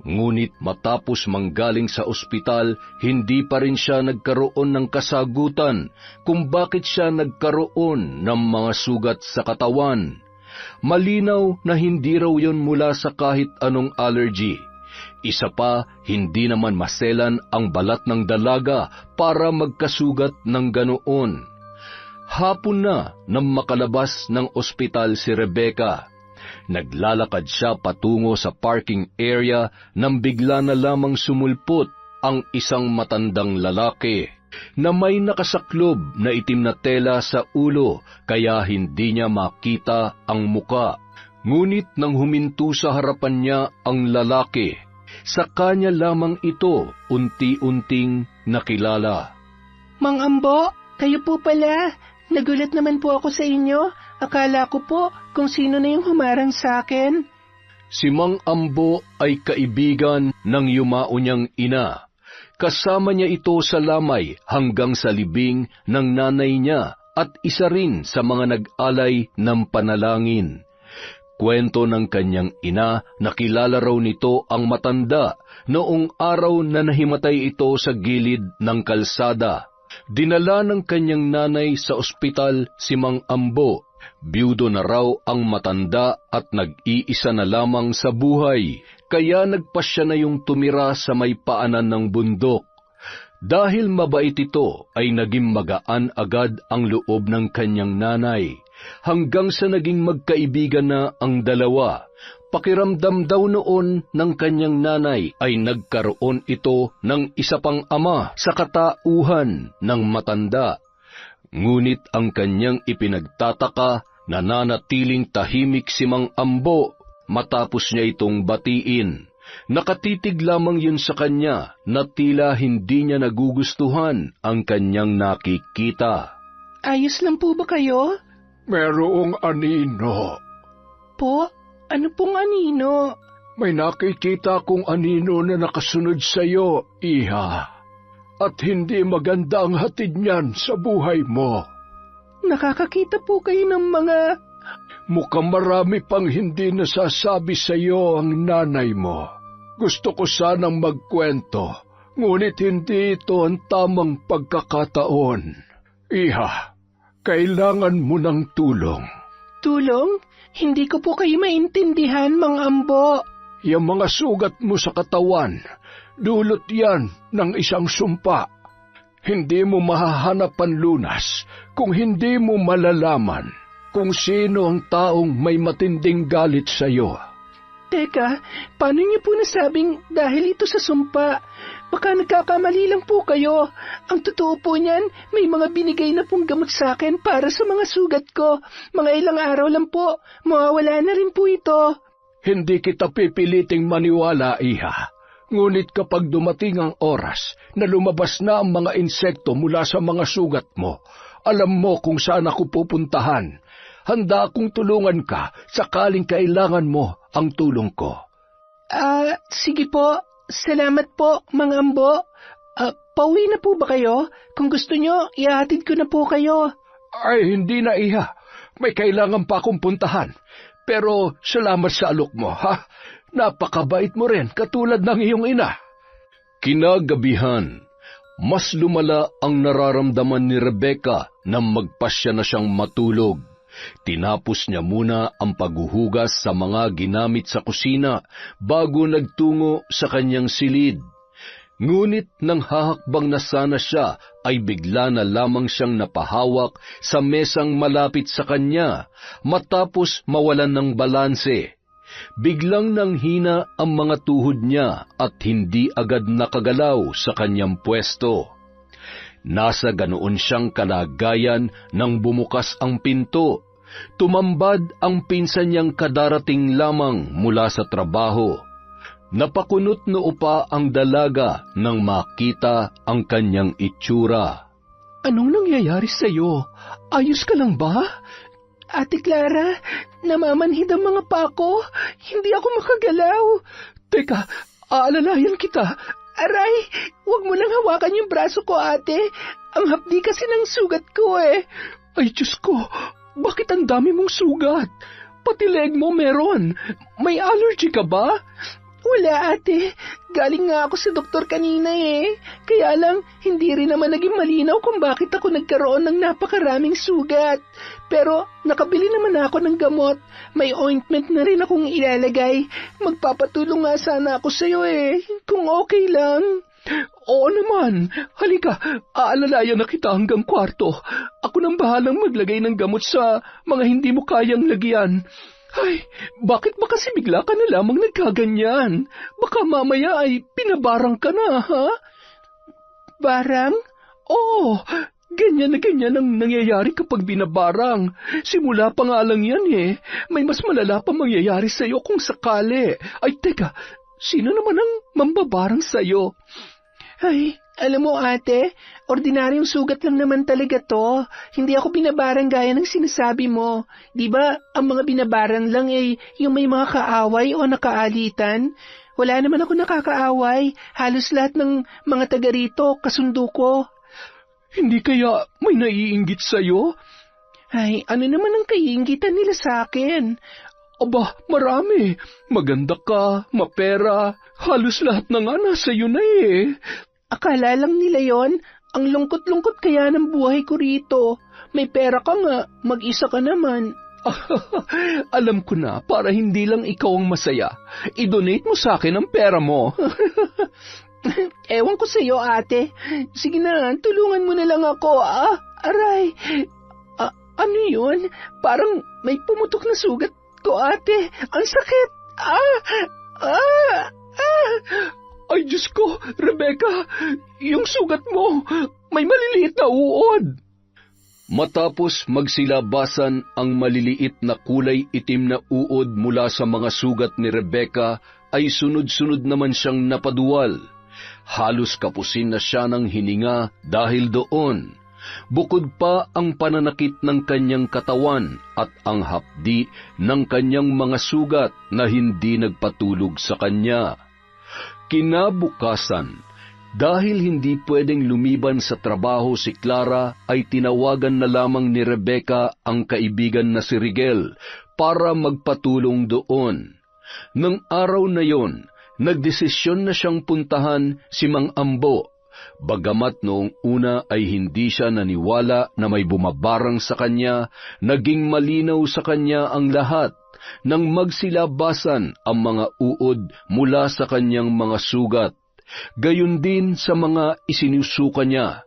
Ngunit matapos manggaling sa ospital, hindi pa rin siya nagkaroon ng kasagutan kung bakit siya nagkaroon ng mga sugat sa katawan. Malinaw na hindi raw yon mula sa kahit anong allergy. Isa pa, hindi naman maselan ang balat ng dalaga para magkasugat ng ganoon. Hapon na nang makalabas ng ospital si Rebecca. Naglalakad siya patungo sa parking area nang bigla na lamang sumulpot ang isang matandang lalaki na may nakasaklob na itim na tela sa ulo kaya hindi niya makita ang muka. Ngunit nang huminto sa harapan niya ang lalaki, sa kanya lamang ito unti-unting nakilala. Mang Ambo, kayo po pala. Nagulat naman po ako sa inyo. Akala ko po kung sino na yung humarang sa akin. Si Mang Ambo ay kaibigan ng yumao niyang ina. Kasama niya ito sa lamay hanggang sa libing ng nanay niya at isa rin sa mga nag-alay ng panalangin. Kwento ng kanyang ina, nakilala raw nito ang matanda noong araw na nahimatay ito sa gilid ng kalsada. Dinala ng kanyang nanay sa ospital si Mang Ambo. Biyudo na raw ang matanda at nag-iisa na lamang sa buhay, kaya nagpasya na yung tumira sa may paanan ng bundok. Dahil mabait ito ay naging magaan agad ang loob ng kanyang nanay, hanggang sa naging magkaibigan na ang dalawa. Pakiramdam daw noon ng kanyang nanay ay nagkaroon ito ng isa pang ama sa katauhan ng matanda. Ngunit ang kanyang ipinagtataka, nananatiling tahimik si Mang Ambo matapos niya itong batiin. Nakatitig lamang yun sa kanya na tila hindi niya nagugustuhan ang kanyang nakikita. Ayos lang po ba kayo? Merong anino. Po? Ano pong anino? May nakikita kong anino na nakasunod sa iyo, Iha. At hindi maganda ang hatid niyan sa buhay mo. Nakakakita po kayo ng mga... Mukhang marami pang hindi nasasabi sa iyo ang nanay mo. Gusto ko sanang magkwento, ngunit hindi ito ang tamang pagkakataon. Iha, kailangan mo ng tulong. Tulong? Hindi ko po kayo maintindihan, Mang Ambo. Yung mga sugat mo sa katawan, dulot yan ng isang sumpa. Hindi mo mahahanap ang lunas kung hindi mo malalaman kung sino ang taong may matinding galit sa iyo. Teka, paano niyo po nasabing dahil ito sa sumpa? Baka nagkakamali lang po kayo. Ang totoo po niyan, may mga binigay na pong gamot sa akin para sa mga sugat ko. Mga ilang araw lang po, mawawala na rin po ito. Hindi kita pipiliting maniwala, Iha. Ngunit kapag dumating ang oras na lumabas na ang mga insekto mula sa mga sugat mo, alam mo kung saan ako pupuntahan. Handa akong tulungan ka sakaling kailangan mo ang tulong ko. Sige po. Salamat po, Mang Ambo. Pauwi na po ba kayo? Kung gusto nyo, ihatid ko na po kayo. Ay, hindi na, Iha. May kailangan pa akong puntahan. Pero salamat sa alok mo, ha? Napakabait mo rin, katulad ng iyong ina. Kinagabihan, mas lumala ang nararamdaman ni Rebecca nang magpasya na siyang matulog. Tinapos niya muna ang paghuhugas sa mga ginamit sa kusina bago nagtungo sa kanyang silid. Ngunit nang hahakbang na sana siya ay bigla na lamang siyang napahawak sa mesang malapit sa kanya matapos mawalan ng balanse. Biglang nanghina ang mga tuhod niya at hindi agad nakagalaw sa kanyang pwesto. Nasa ganoon siyang kalagayan nang bumukas ang pinto. Tumambad ang pinsan niyang kadarating lamang mula sa trabaho. Napakunot noo pa ang dalaga nang makita ang kanyang itsura. Anong nangyayari sa'yo? Ayos ka lang ba? Ate Clara, namamanhid ang mga pako. Hindi ako makagalaw. Teka, aalalayan kita. Aray, huwag mo nang hawakan yung braso ko, ate. Ang hapdi kasi ng sugat ko eh. Ay, Diyos ko, bakit ang dami mong sugat? Pati leg mo meron. May allergy ka ba? Wala, ate. Galing nga ako sa doktor kanina eh. Kaya lang, hindi rin naman naging malinaw kung bakit ako nagkaroon ng napakaraming sugat. Pero nakabili naman ako ng gamot. May ointment na rin akong ilalagay. Magpapatulong nga sana ako sa'yo eh, kung okay lang. Oo naman. Halika, aalalayan na kita hanggang kwarto. Ako nang bahalang maglagay ng gamot sa mga hindi mo kayang lagyan. Ay, bakit ba kasi bigla ka na lamang nagkaganyan? Baka mamaya ay pinabarang ka na, ha? Barang? Oo, ganyan na ganyan ang nangyayari kapag binabarang. Simula pa nga lang yan eh. May mas malala pa mangyayari sa'yo kung sakali. Ay, teka, sino naman ang mambabarang sa'yo? Ay, alam mo ate, ordinaryong sugat lang naman talaga to. Hindi ako binabarang gaya ng sinasabi mo. Di ba, ang mga binabarang lang ay yung may mga kaaway o nakaalitan. Wala naman ako nakakaaway. Halos lahat ng mga taga rito, kasundo ko. Hindi kaya may naiinggit sa'yo? Ay, ano naman ang kaiinggitan nila sa akin? Aba, marami. Maganda ka, mapera. Halos lahat na nga nasa iyo na eh. Akala lang nila yon. Ang lungkot-lungkot kaya ng buhay ko rito. May pera ka nga, mag-isa ka naman. Alam ko na, para hindi lang ikaw ang masaya. I-donate mo sa akin ang pera mo. Ewan ko sa'yo, ate. Sige na, tulungan mo na lang ako, Aray, ano yun? Parang may pumutok na sugat ko, ate. Ang sakit. Ay, Diyos ko, Rebecca, yung sugat mo, may maliliit na uod. Matapos magsilabasan ang maliliit na kulay itim na uod mula sa mga sugat ni Rebecca, ay sunod-sunod naman siyang napaduwal. Halos kapusin na siya ng hininga dahil doon. Bukod pa ang pananakit ng kanyang katawan at ang hapdi ng kanyang mga sugat na hindi nagpatulog sa kanya. Kinabukasan, dahil hindi pwedeng lumiban sa trabaho si Clara, ay tinawagan na lamang ni Rebecca ang kaibigan na si Rigel para magpatulong doon. Nang araw na yon, nagdesisyon na siyang puntahan si Mang Ambo. Bagamat noong una ay hindi siya naniwala na may bumabarang sa kanya, naging malinaw sa kanya ang lahat nang magsilabasan ang mga uod mula sa kanyang mga sugat. Gayon din sa mga isinusuka niya.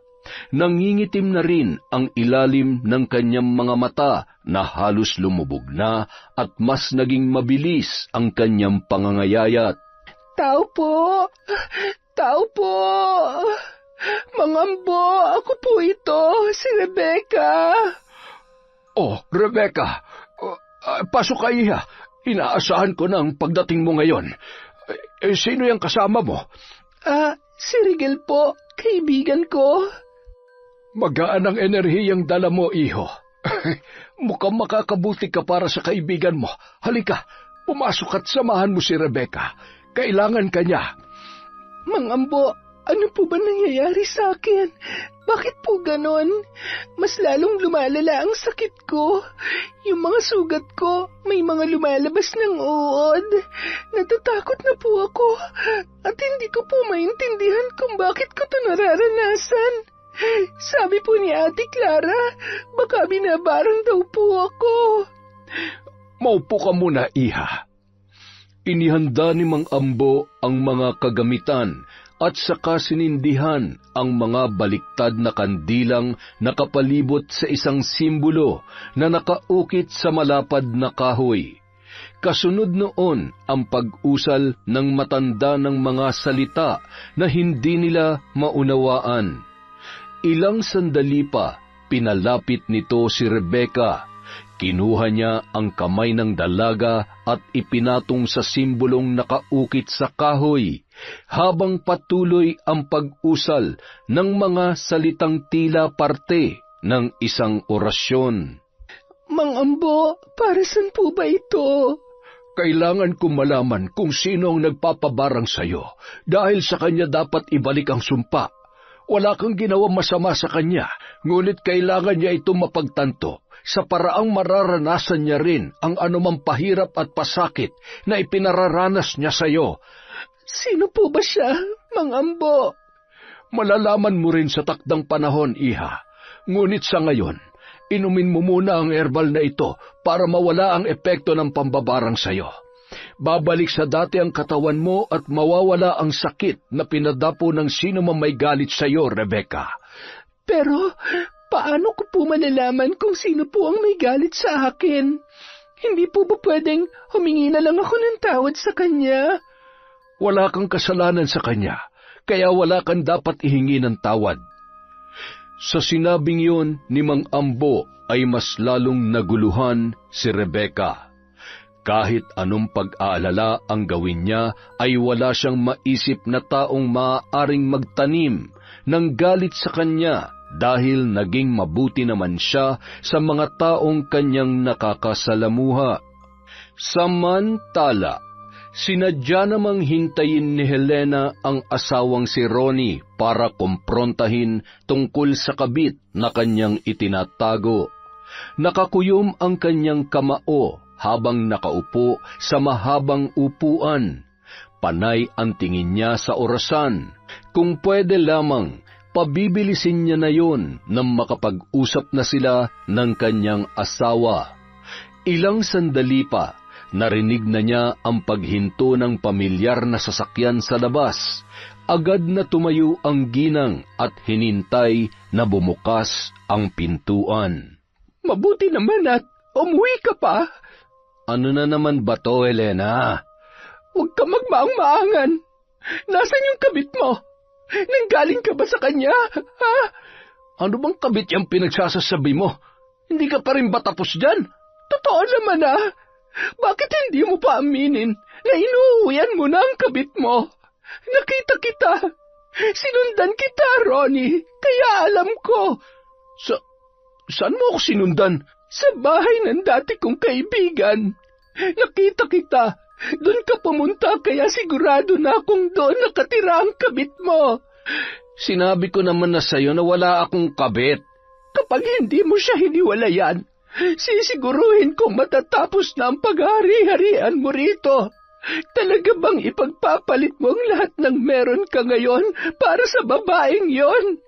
Nangingitim na rin ang ilalim ng kanyang mga mata na halos lumubog na at mas naging mabilis ang kanyang pangangayayat. Tao po! Tao po! Mang Ambo, ako po ito, si Rebecca. Oh, Rebecca, pasok ka, iha. Inaasahan ko na ang pagdating mo ngayon. Sino yung kasama mo? Si Rigel po, kaibigan ko. Magaan ang enerhiyang dala mo, iho. Mukhang makakabuti ka para sa kaibigan mo. Halika, pumasok at samahan mo si Rebecca. Kailangan ka niya. Mang Ambo, ano po ba nangyayari sa akin? Bakit po ganon? Mas lalong lumalala ang sakit ko. Yung mga sugat ko, may mga lumalabas ng uod. Natatakot na po ako at hindi ko po maintindihan kung bakit ko ito nararanasan. Sabi po ni Ate Clara, baka binabarang daw po ako. Maupo ka muna, iha. Inihanda ni Mang Ambo ang mga kagamitan at saka sinindihan ang mga baliktad na kandilang nakapalibot sa isang simbolo na nakaukit sa malapad na kahoy. Kasunod noon ang pag-usal ng matanda ng mga salita na hindi nila maunawaan. Ilang sandali pa, pinalapit nito si Rebecca. Kinuha niya ang kamay ng dalaga at ipinatong sa simbolong nakaukit sa kahoy, habang patuloy ang pag-usal ng mga salitang tila parte ng isang orasyon. Mang Ambo, para saan po ba ito? Kailangan kong malaman kung sino ang nagpapabarang sa'yo, dahil sa kanya dapat ibalik ang sumpa. Wala kang ginawang masama sa kanya, ngunit kailangan niya ito mapagtanto sa paraang mararanasan niya rin ang anumang pahirap at pasakit na ipinararanas niya sa iyo. Sino po ba siya, Mang Ambo? Malalaman mo rin sa takdang panahon, iha. Ngunit sa ngayon, inumin mo muna ang herbal na ito para mawala ang epekto ng pambabarang sa iyo. Babalik sa dati ang katawan mo at mawawala ang sakit na pinadapo ng sino man may galit sa iyo, Rebecca. Pero paano ko po malalaman kung sino po ang may galit sa akin? Hindi po ba pwedeng humingi na lang ako ng tawad sa kanya? Wala kang kasalanan sa kanya, kaya wala kang dapat ihingi ng tawad. Sa sinabing yun ni Mang Ambo ay mas lalong naguluhan si Rebecca. Kahit anong pag-aalala ang gawin niya, ay wala siyang maisip na taong maaaring magtanim ng galit sa kanya dahil naging mabuti naman siya sa mga taong kanyang nakakasalamuha. Samantala, sinadya namang hintayin ni Helena ang asawang si Ronnie para kumprontahin tungkol sa kabit na kanyang itinatago. Nakakuyom ang kanyang kamao habang nakaupo sa mahabang upuan. Panay ang tingin niya sa orasan. Kung pwede lamang, pabibilisin niya na yon nang makapag-usap na sila ng kanyang asawa. Ilang sandali pa, narinig na niya ang paghinto ng pamilyar na sasakyan sa labas Agad na tumayo ang ginang at hinintay na bumukas ang pintuan. Mabuti naman at umuwi ka pa. Ano na naman ba to, Helena? Huwag ka magmaang-maangan. Nasaan yung kabit mo? Nanggaling ka ba sa kanya, ha? Ano bang kabit yung pinagsasasabi mo? Hindi ka pa rin ba tapos dyan? Totoo naman Bakit hindi mo pa aminin na inuuwian mo na ang kabit mo? Nakita kita. Sinundan kita, Ronnie. Kaya alam ko. Saan mo ako sinundan? Sa bahay ng dati kong kaibigan. Nakita kita. Doon ka pumunta kaya sigurado na akong doon nakatira ang kabit mo. Sinabi ko naman na sa'yo na wala akong kabit. Kapag hindi mo siya hiniwalayan, sisiguruhin kong matatapos na ang paghari-harian mo rito. Talaga bang ipagpapalit mo ang lahat ng meron ka ngayon para sa babaeng yon?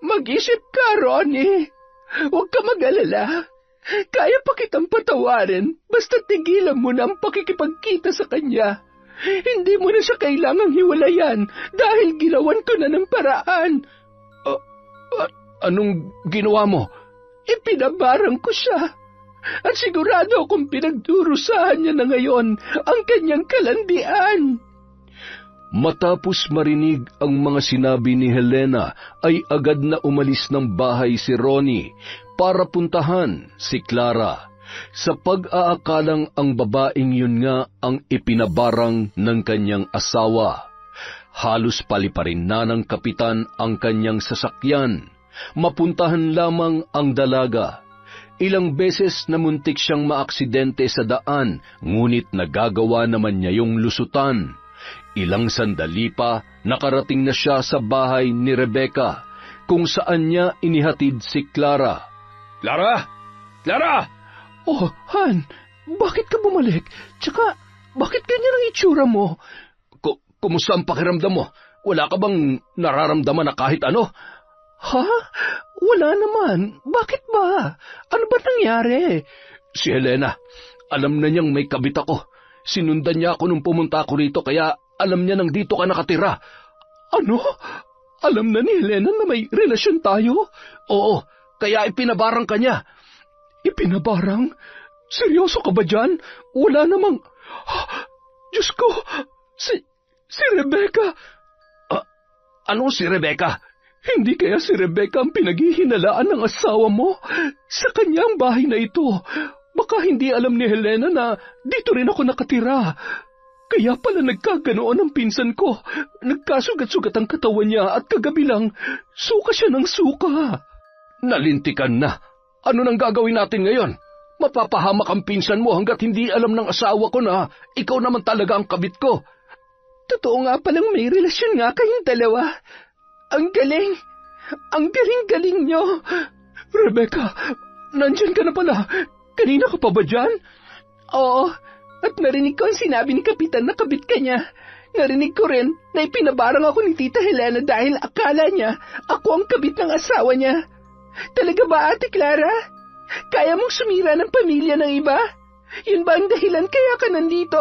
Mag-isip ka, Ronnie. Huwag ka mag-alala. Kaya pa kitang patawarin, basta tigilan mo na ang pakikipagkita sa kanya. Hindi mo na siya kailangang hiwalayan dahil ginawan ko na ng paraan. Anong ginawa mo? Ipinabarang ko siya. At sigurado akong pinagdurusahan niya na ngayon ang kanyang kalandian. Matapos marinig ang mga sinabi ni Helena, ay agad na umalis ng bahay si Ronnie para puntahan si Clara. Sa pag-aakalang ang babaeng yun nga ang ipinabarang ng kanyang asawa. Halos paliparin na ng kapitan ang kanyang sasakyan. Mapuntahan lamang ang dalaga. Ilang beses na muntik siyang maaksidente sa daan, ngunit nagagawa naman niya yung lusutan. Ilang sandali pa, nakarating na siya sa bahay ni Rebecca, kung saan niya inihatid si Clara. Clara! Clara! Oh, Han, bakit ka bumalik? Tsaka, bakit ganyan ang itsura mo? Kumusta ang pakiramdam mo? Wala ka bang nararamdaman na kahit ano? Ha? Wala naman. Bakit ba? Ano ba nangyari? Si Helena, alam na niyang may kabit ako. Sinundan niya ako nung pumunta ako rito, kaya alam niya nang dito ka nakatira. Ano? Alam na ni Helena na may relasyon tayo? Oo, kaya ipinabarang ka niya. Ipinabarang? Seryoso ka ba dyan? Wala namang... Diyos ko! Si Rebecca! Ano si Rebecca? Hindi kaya si Rebecca ang pinaghihinalaan ng asawa mo? Sa kanyang bahay na ito. Baka hindi alam ni Helena na dito rin ako nakatira. Kaya pala nagkaganoon ang pinsan ko. Nagkasugat-sugat ang katawan niya at kagabi lang, suka siya ng suka. Nalintikan na. Ano nang gagawin natin ngayon? Mapapahamak ang pinsan mo hanggat hindi alam ng asawa ko na ikaw naman talaga ang kabit ko. Totoo nga palang may relasyon nga kayong dalawa. Ang galing! Ang galing-galing nyo! Rebecca, nandyan ka na pala. Kanina ka pa ba dyan? Oo, at narinig ko ang sinabi ni Kapitan na kabit ka niya. Narinig ko rin na ipinabarang ako ni Tita Helena dahil akala niya ako ang kabit ng asawa niya. Talaga ba, Ate Clara? Kaya mong sumira ng pamilya ng iba? Yun ba ang dahilan kaya ka nandito?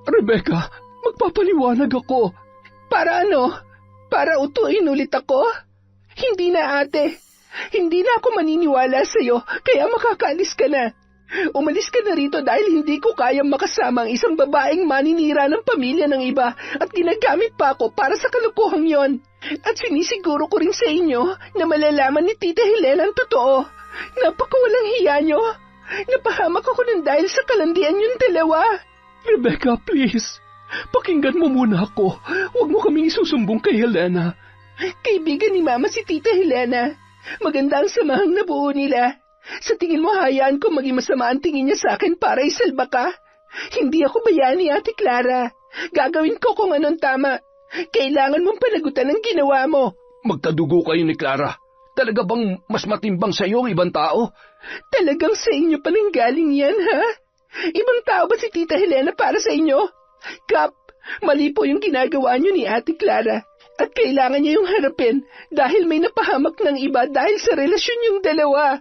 Rebecca, magpapaliwanag ako. Para ano? Para utuin ulit ako? Hindi na, ate. Hindi na ako maniniwala sa'yo, kaya makakaalis ka na. Umalis ka na rito dahil hindi ko kayang makasama ang isang babaeng maninira ng pamilya ng iba at ginagamit pa ako para sa kalukuhang yon. At sinisiguro ko rin sa inyo na malalaman ni Tita Helena ang totoo. Napakawalang hiya nyo. Napahamak ako ng dahil sa kalandian yung dalawa. Rebecca, please. Pakinggan mo muna ako. Huwag mo kaming isusumbong kay Helena. Kaibigan ni Mama si Tita Helena. Maganda ang samahang nabuo nila. Sa tingin mo hayaan ko maging masama ang tingin niya sa akin para isalba ka? Hindi ako bayani, Ate Clara. Gagawin ko kung anong tama. Kailangan mong panagutan ang ginawa mo. Magkadugo kayo ni Clara. Talaga bang mas matimbang sa iyo ang ibang tao? Talagang sa inyo pa nang galing yan, ha? Ibang tao ba si Tita Helena para sa inyo? Kap, mali po yung ginagawa niyo ni Ate Clara. At kailangan niya yung harapin dahil may napahamak ng iba dahil sa relasyon yung dalawa.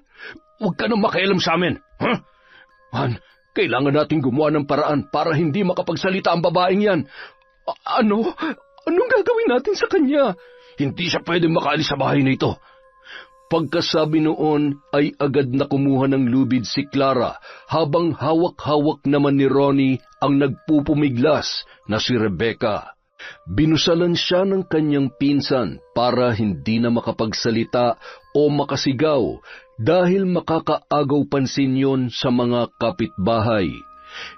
Huwag ka nang makialam sa amin. Huh? Man, kailangan natin gumawa ng paraan para hindi makapagsalita ang babaeng yan. Anong gagawin natin sa kanya? Hindi siya pwedeng makaalis sa bahay na ito. Pagkasabi noon ay agad na kumuha ng lubid si Clara habang hawak-hawak naman ni Ronnie ang nagpupumiglas na si Rebecca. Binusalan siya ng kanyang pinsan para hindi na makapagsalita o makasigaw dahil makakaagaw pansin yon sa mga kapitbahay.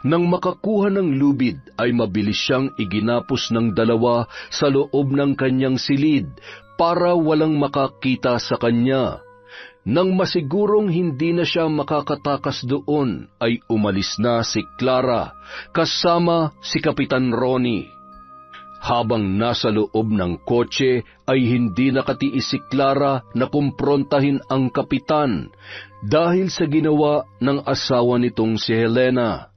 Nang makakuha ng lubid ay mabilis siyang iginapos ng dalawa sa loob ng kanyang silid para walang makakita sa kanya. Nang masigurong hindi na siya makakatakas doon, ay umalis na si Clara kasama si Kapitan Ronnie. Habang nasa loob ng kotse ay hindi nakatiis si Clara na kumprontahin ang kapitan dahil sa ginawa ng asawa nitong si Helena.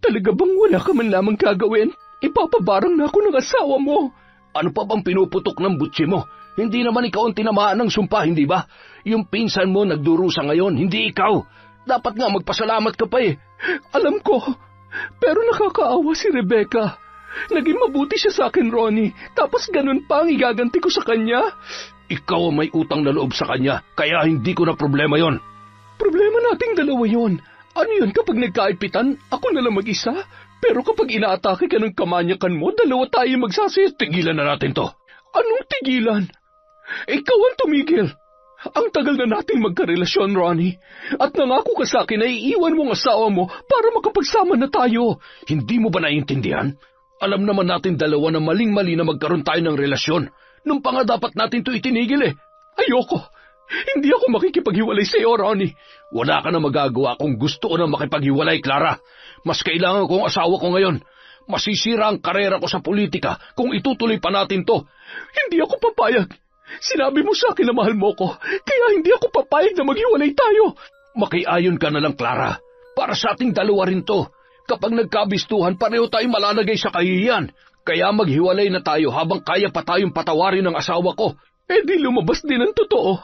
Talaga bang wala ka man lamang gagawin? Ipapabarang na ako ng asawa mo. Ano pa bang pinuputok ng butsi mo? Hindi naman ikaw ang tinamaan ng sumpa, hindi ba? Yung pinsan mo nagdurusa ngayon, hindi ikaw. Dapat nga magpasalamat ka pa eh. Alam ko, pero nakakaawa si Rebecca. Naging mabuti siya sa akin, Ronnie. Tapos ganun pa ang igaganti ko sa kanya. Ikaw ang may utang na loob sa kanya, kaya hindi ko na problema yon. Problema nating dalawa yon. Ano yun kapag nagkaipitan, ako na lang mag-isa? Pero kapag inaatake ka ng kamanyakan mo, dalawa tayo magsasayos. Tigilan na natin to. Anong tigilan? Ikaw ang tumigil. Ang tagal na nating magkarelasyon, Ronnie. At nangako ka sa akin na iiwan mo ang asawa mo para makapagsama na tayo. Hindi mo ba naiintindihan? Alam naman natin dalawa na maling-mali na magkaroon tayo ng relasyon. Nung pa nga dapat natin to itinigil eh. Ayoko. Hindi ako makikipaghiwalay sa iyo, Ronnie. Wala ka na magagawa kung gusto ko na makipaghiwalay, Clara. Mas kailangan ko ang asawa ko ngayon. Masisira ang karera ko sa politika kung itutuloy pa natin to. Hindi ako papayag. Sinabi mo sa akin na mahal mo ko, kaya hindi ako papayag na maghiwalay tayo. Makiayon ka na lang, Clara. Para sa ating dalawa rin to. Kapag nagkabistuhan, pareho tayong malalagay sa kahihiyan. Kaya maghiwalay na tayo habang kaya pa tayong patawarin ng asawa ko. Eh di lumabas din ang totoo.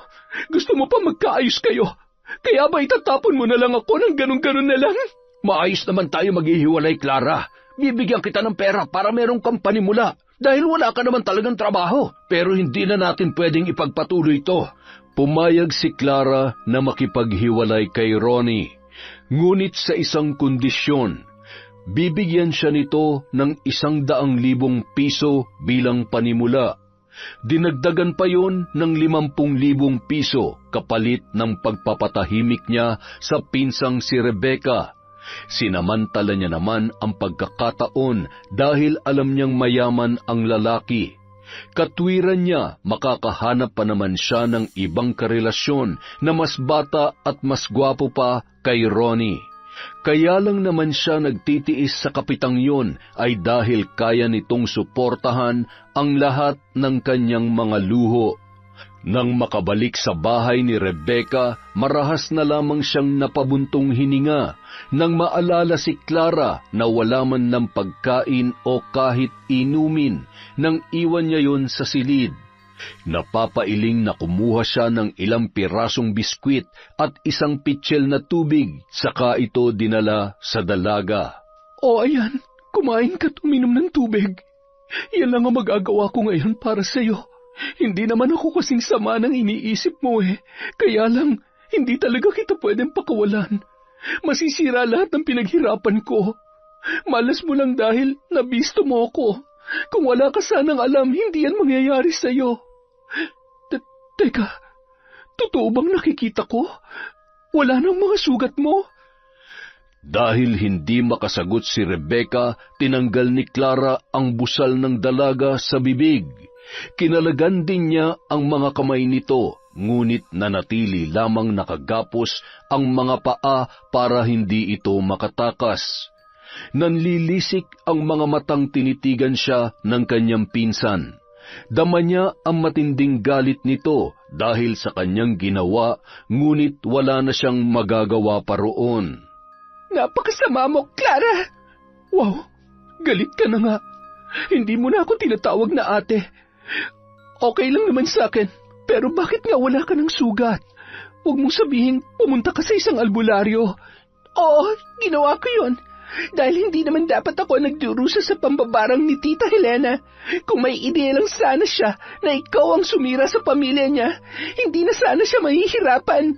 Gusto mo pa magkaayos kayo. Kaya ba itatapon mo na lang ako ng ganun-ganun na lang? Maayos naman tayo maghihiwalay, Clara. Bibigyan kita ng pera para merong kang panimula. Dahil wala ka naman talagang trabaho. Pero hindi na natin pwedeng ipagpatuloy ito. Pumayag si Clara na makipaghiwalay kay Ronnie. Ngunit sa isang kondisyon, bibigyan siya nito ng 100,000 piso bilang panimula. Dinagdagan pa yon ng 50,000 piso kapalit ng pagpapatahimik niya sa pinsang si Rebecca. Sinamantala niya naman ang pagkakataon dahil alam niyang mayaman ang lalaki. Katwiran niya makakahanap pa naman siya ng ibang karelasyon na mas bata at mas gwapo pa kay Ronnie. Kaya lang naman siya nagtitiis sa kapitang yon ay dahil kaya nitong suportahan ang lahat ng kanyang mga luho. Nang makabalik sa bahay ni Rebecca, marahas na lamang siyang napabuntong hininga nang maalala si Clara na wala man ng pagkain o kahit inumin nang iwan niya yon sa silid. Napapailing na kumuha siya ng ilang pirasong biskwit at isang pitsil na tubig, saka ito dinala sa dalaga. O ayan, kumain ka at uminom ng tubig. Yan lang ang magagawa ko ngayon para sa iyo. Hindi naman ako kasing sama ng iniisip mo eh. Kaya lang, hindi talaga kita pwedeng pakawalan. Masisira lahat ng pinaghirapan ko. Malas mo lang dahil nabisto mo ako. Kung wala ka sanang alam, hindi yan mangyayari sa'yo. Teka, totoo bang nakikita ko? Wala nang mga sugat mo? Dahil hindi makasagot si Rebecca, tinanggal ni Clara ang busal ng dalaga sa bibig. Kinalagan din niya ang mga kamay nito, ngunit nanatili lamang nakagapos ang mga paa para hindi ito makatakas. Nanlilisik ang mga matang tinitigan siya ng kanyang pinsan. Dama niya ang matinding galit nito dahil sa kanyang ginawa, ngunit wala na siyang magagawa pa roon. Napakasama mo, Clara! Wow, galit ka na nga. Hindi mo na ako tinatawag na ate. Okay lang naman sa akin, pero bakit nga wala ka ng sugat? Huwag mong sabihin pumunta ka sa isang albularyo. Oo, ginawa ko yun. Dahil hindi naman dapat ako nagdurusa sa pambabarang ni Tita Helena. Kung may ideya lang sana siya na ikaw ang sumira sa pamilya niya, hindi na sana siya mahihirapan.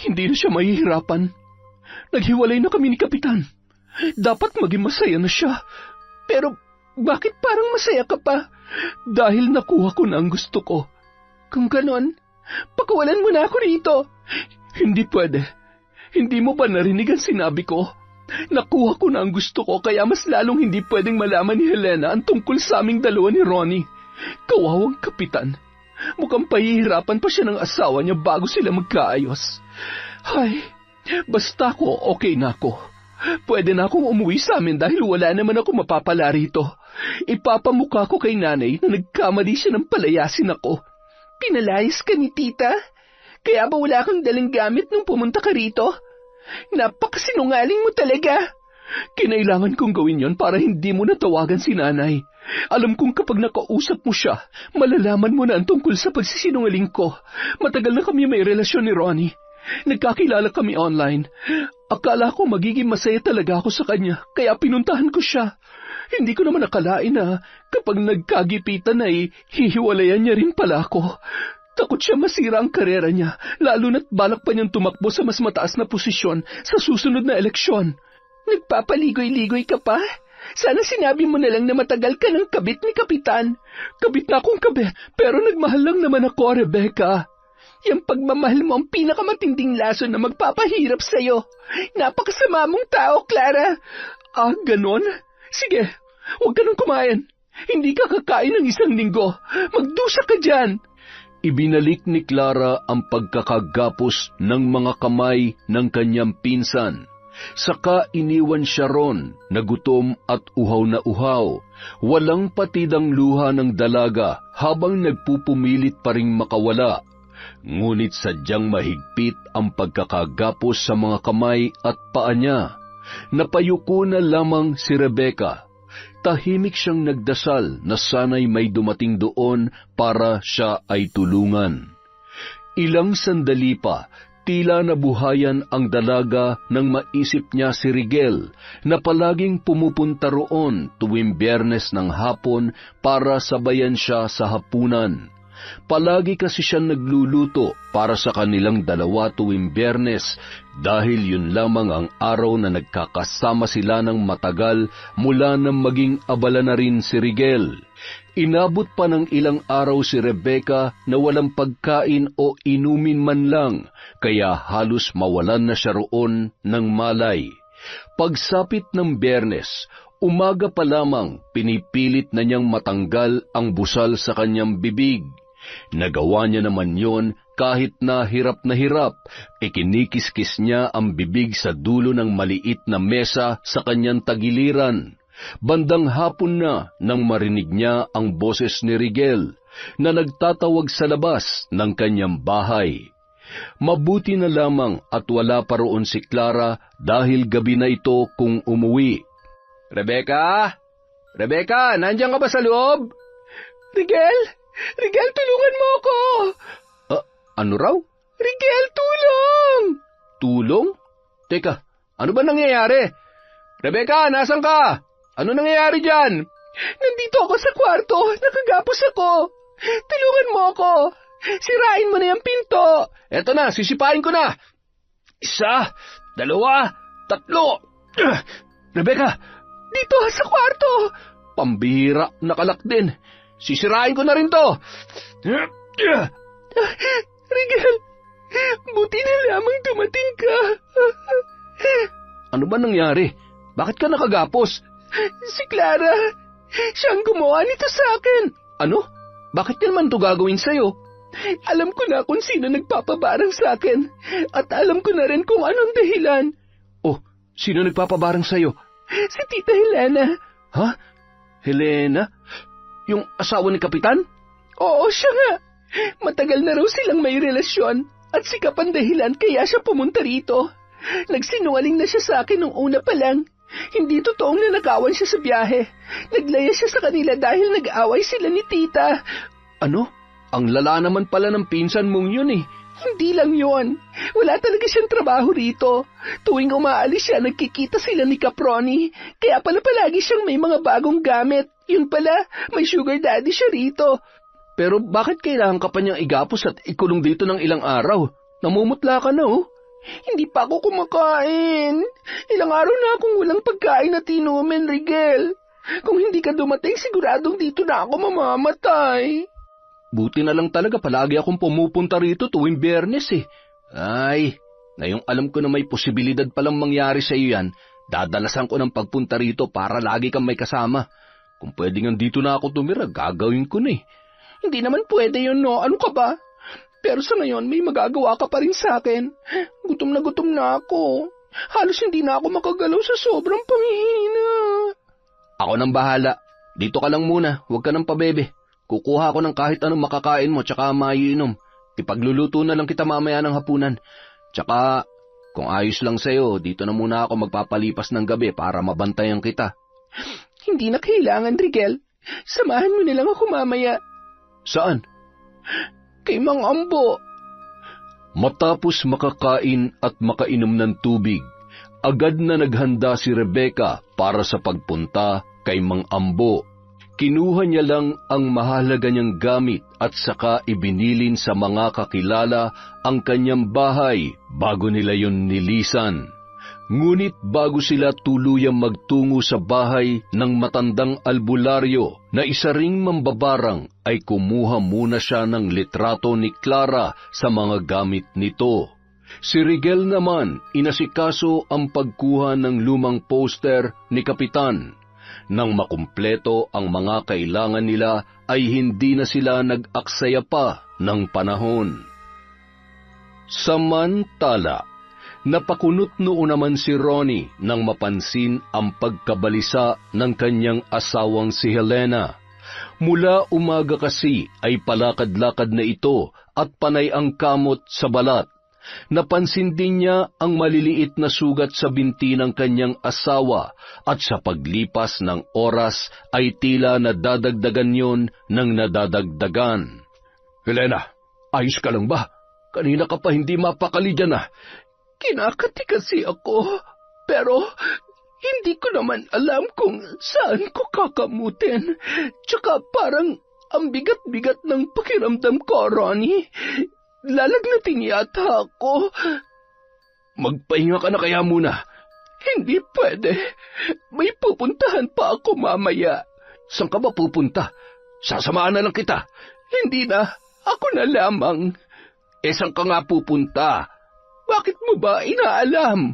Hindi na siya mahihirapan. Naghiwalay na kami ni Kapitan. Dapat maging masaya na siya. Pero bakit parang masaya ka pa? Dahil nakuha ko na ang gusto ko. Kung ganon, pakawalan mo na ako rito. Hindi pwede. Hindi mo ba narinig ang sinabi ko? Nakuha ko na ang gusto ko, kaya mas lalong hindi pwedeng malaman ni Helena ang tungkol sa aming dalawa ni Ronnie. Kawawang Kapitan. Mukhang pahihirapan pa siya ng asawa niya bago sila magkaayos. Ay, basta ko okay na ako. Pwede na akong umuwi sa amin dahil wala naman ako mapapala rito. Ipapamukha ko kay nanay na nagkamali siya ng palayasin ako. Pinalayas ka ni Tita? Kaya ba wala kang dalang gamit nung pumunta ka rito? Napakasinungaling mo talaga. Kinailangan kong gawin yon para hindi mo natawagan si nanay. Alam kong kapag nakausap mo siya, malalaman mo na ang tungkol sa pagsisinungaling ko. Matagal na kami may relasyon ni Ronnie. Nagkakilala kami online. Akala ko magiging masaya talaga ako sa kanya, kaya pinuntahan ko siya. Hindi ko naman nakalain na kapag nagkagipitan ay hihiwalayan niya rin pala ako. Takot siya masira ang karera niya, lalo na't balak pa niyang tumakbo sa mas mataas na posisyon sa susunod na eleksyon. Nagpapaligoy-ligoy ka pa? Sana sinabi mo na lang na matagal ka ng kabit ni Kapitan. Kabit na akong kabit, pero nagmahal lang naman ako, Rebecca. Yung pagmamahal mo ang pinakamatinding lason na magpapahirap sa'yo. Napakasama mong tao, Clara. Ah, ganon? Sige, huwag ka nang kumain. Hindi ka kakain ng 1 linggo. Magdusa ka dyan. Ibinalik ni Clara ang pagkakagapos ng mga kamay ng kanyang pinsan. Saka iniwan siya ron na gutom at uhaw na uhaw. Walang patidang luha ng dalaga habang nagpupumilit pa ring makawala. Ngunit sadyang mahigpit ang pagkakagapos sa mga kamay at paa niya. Napayuko na lamang si Rebecca. Tahimik siyang nagdasal na sana'y may dumating doon para siya ay tulungan. Ilang sandali pa, tila nabuhayan ang dalaga nang maisip niya si Rigel na palaging pumupunta roon tuwing Biyernes ng hapon para sabayan siya sa hapunan. Palagi kasi siya nagluluto para sa kanilang dalawa tuwing Biyernes dahil yun lamang ang araw na nagkakasama sila ng matagal mula nang maging abala na rin si Rigel. Inabot pa ng ilang araw si Rebecca na walang pagkain o inumin man lang, kaya halos mawalan na siya roon ng malay. Pagsapit ng Biyernes, umaga pa lamang pinipilit na niyang matanggal ang busal sa kanyang bibig. Nagawa niya naman yon kahit na hirap, ikinikiskis niya ang bibig sa dulo ng maliit na mesa sa kanyang tagiliran. Bandang hapon na nang marinig niya ang boses ni Rigel na nagtatawag sa labas ng kanyang bahay. Mabuti na lamang at wala pa roon si Clara dahil gabi na ito kung umuwi. Rebecca? Rebecca, nandiyan ka ba sa loob? Rigel, tulungan mo ako! Ano raw? Rigel, tulong! Tulong? Teka, ano ba nangyayari? Rebecca, nasan ka? Ano nangyayari dyan? Nandito ako sa kwarto, nakagapos ako. Tulungan mo ako. Sirain mo na yung pinto. Eto na, sisipain ko na. 1, 2, 3. Rebecca! Dito sa kwarto. Pambihira, nakalak din. Sisirain ko na rin to. Rigel, buti na lamang dumating ka. Ano ba nangyari? Bakit ka nakagapos? Si Clara, siyang gumawa nito sa akin. Ano? Bakit ka naman ito gagawin sa'yo? Alam ko na kung sino nagpapabarang sa akin. At alam ko na rin kung anong dahilan. Oh, sino nagpapabarang sa'yo? Si Tita Helena. Ha? Helena? Yung asawa ni Kapitan? Oo, siya nga. Matagal na raw silang may relasyon at sikap ang dahilan kaya siya pumunta rito. Nagsinungaling na siya sa akin nung una pa lang. Hindi totoong nanakawan siya sa biyahe. Naglaya siya sa kanila dahil nag-away sila ni Tita. Ano? Ang lala naman pala ng pinsan mong yun eh. Hindi lang yon. Wala talaga siyang trabaho rito. Tuwing umaalis siya, nagkikita sila ni Caproni. Kaya pala palagi siyang may mga bagong gamit. Yun pala, may sugar daddy siya rito. Pero bakit kailangan ka pa niyang igapos at ikulong dito ng ilang araw? Namumutla ka na, oh. Hindi pa ako kumakain. Ilang araw na akong walang pagkain at inumin, Rigel. Kung hindi ka dumating, siguradong dito na ako mamamatay. Buti na lang talaga palagi akong pumupunta rito tuwing Biyernes eh. Ay, ngayong alam ko na may posibilidad palang mangyari sa iyo yan, dadalasan ko ng pagpunta rito para lagi kang may kasama. Kung pwede nga dito na ako tumira, gagawin ko na eh. Hindi naman pwede yun, no? Ano ka ba? Pero sa ngayon, may magagawa ka pa rin sa akin. Gutom na ako. Halos hindi na ako makagalaw sa sobrang panghihina. Ako nang bahala. Dito ka lang muna, huwag ka nang pabebe. Kukuha ako ng kahit anong makakain mo tsaka maiinom. Ipagluluto na lang kita mamaya ng hapunan. Tsaka, kung ayos lang sa'yo, dito na muna ako magpapalipas ng gabi para mabantayan kita. Hindi na kailangan, Rigel. Samahan mo na lang ako mamaya. Saan? Kay Mang Ambo. Matapos makakain at makainom ng tubig, agad na naghanda si Rebecca para sa pagpunta kay Mang Ambo. Kinuha niya lang ang mahalaga niyang gamit at saka ibinilin sa mga kakilala ang kanyang bahay bago nila yon nilisan. Ngunit bago sila tuluyang magtungo sa bahay ng matandang albularyo na isa ring mambabarang, ay kumuha muna siya ng litrato ni Clara sa mga gamit nito. Si Rigel naman inasikaso ang pagkuha ng lumang poster ni Kapitan. Nang makumpleto ang mga kailangan nila ay hindi na sila nag-aksaya pa ng panahon. Samantala, napakunot noon naman si Ronnie nang mapansin ang pagkabalisa ng kanyang asawang si Helena. Mula umaga kasi ay palakad-lakad na ito at panay ang kamot sa balat. Napansin din niya ang maliliit na sugat sa binti ng kanyang asawa at sa paglipas ng oras ay tila nadadagdagan yon ng nadadagdagan. Helena, ayos ka lang ba? Kanina ka pa hindi mapakali dyan ah. Kinakati kasi ako, pero hindi ko naman alam kung saan ko kakamutin. Tsaka parang ang bigat-bigat ng pakiramdam ko, Ronnie. Lalagnatin yata ako. Magpahinga ka na kaya muna. Hindi pwede. May pupuntahan pa ako mamaya. Saan ka ba pupunta? Sasamahan na lang kita. Hindi na. Ako na lamang. Saan ka nga pupunta? Bakit mo ba inaalam?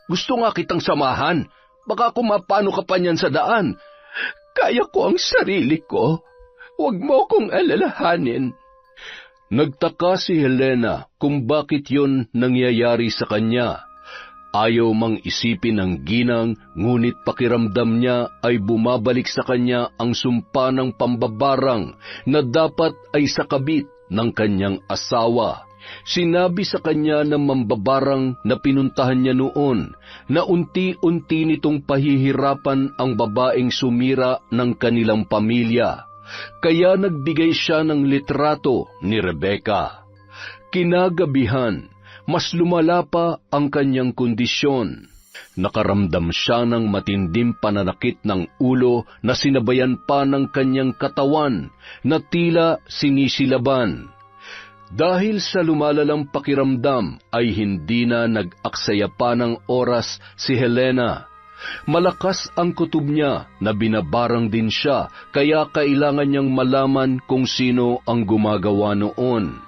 Gusto nga kitang samahan. Baka kung mapano ka pa niyan sa daan. Kaya ko ang sarili ko. Huwag mo kong alalahanin. Nagtaka si Helena kung bakit yon nangyayari sa kanya. Ayaw mang isipin ng ginang, ngunit pakiramdam niya ay bumabalik sa kanya ang sumpa ng pambabarang na dapat ay sakabit ng kanyang asawa. Sinabi sa kanya ng mambabarang na pinuntahan niya noon na unti-unti nitong pahihirapan ang babaeng sumira ng kanilang pamilya. Kaya nagbigay siya ng litrato ni Rebecca. Kinagabihan, mas lumala pa ang kanyang kondisyon. Nakaramdam siya ng matinding pananakit ng ulo na sinabayan pa ng kanyang katawan na tila sinisilaban. Dahil sa lumalalang pakiramdam ay hindi na nag-aksaya pa ng oras si Helena. Malakas ang kutob niya na binabarang din siya, kaya kailangan niyang malaman kung sino ang gumagawa noon.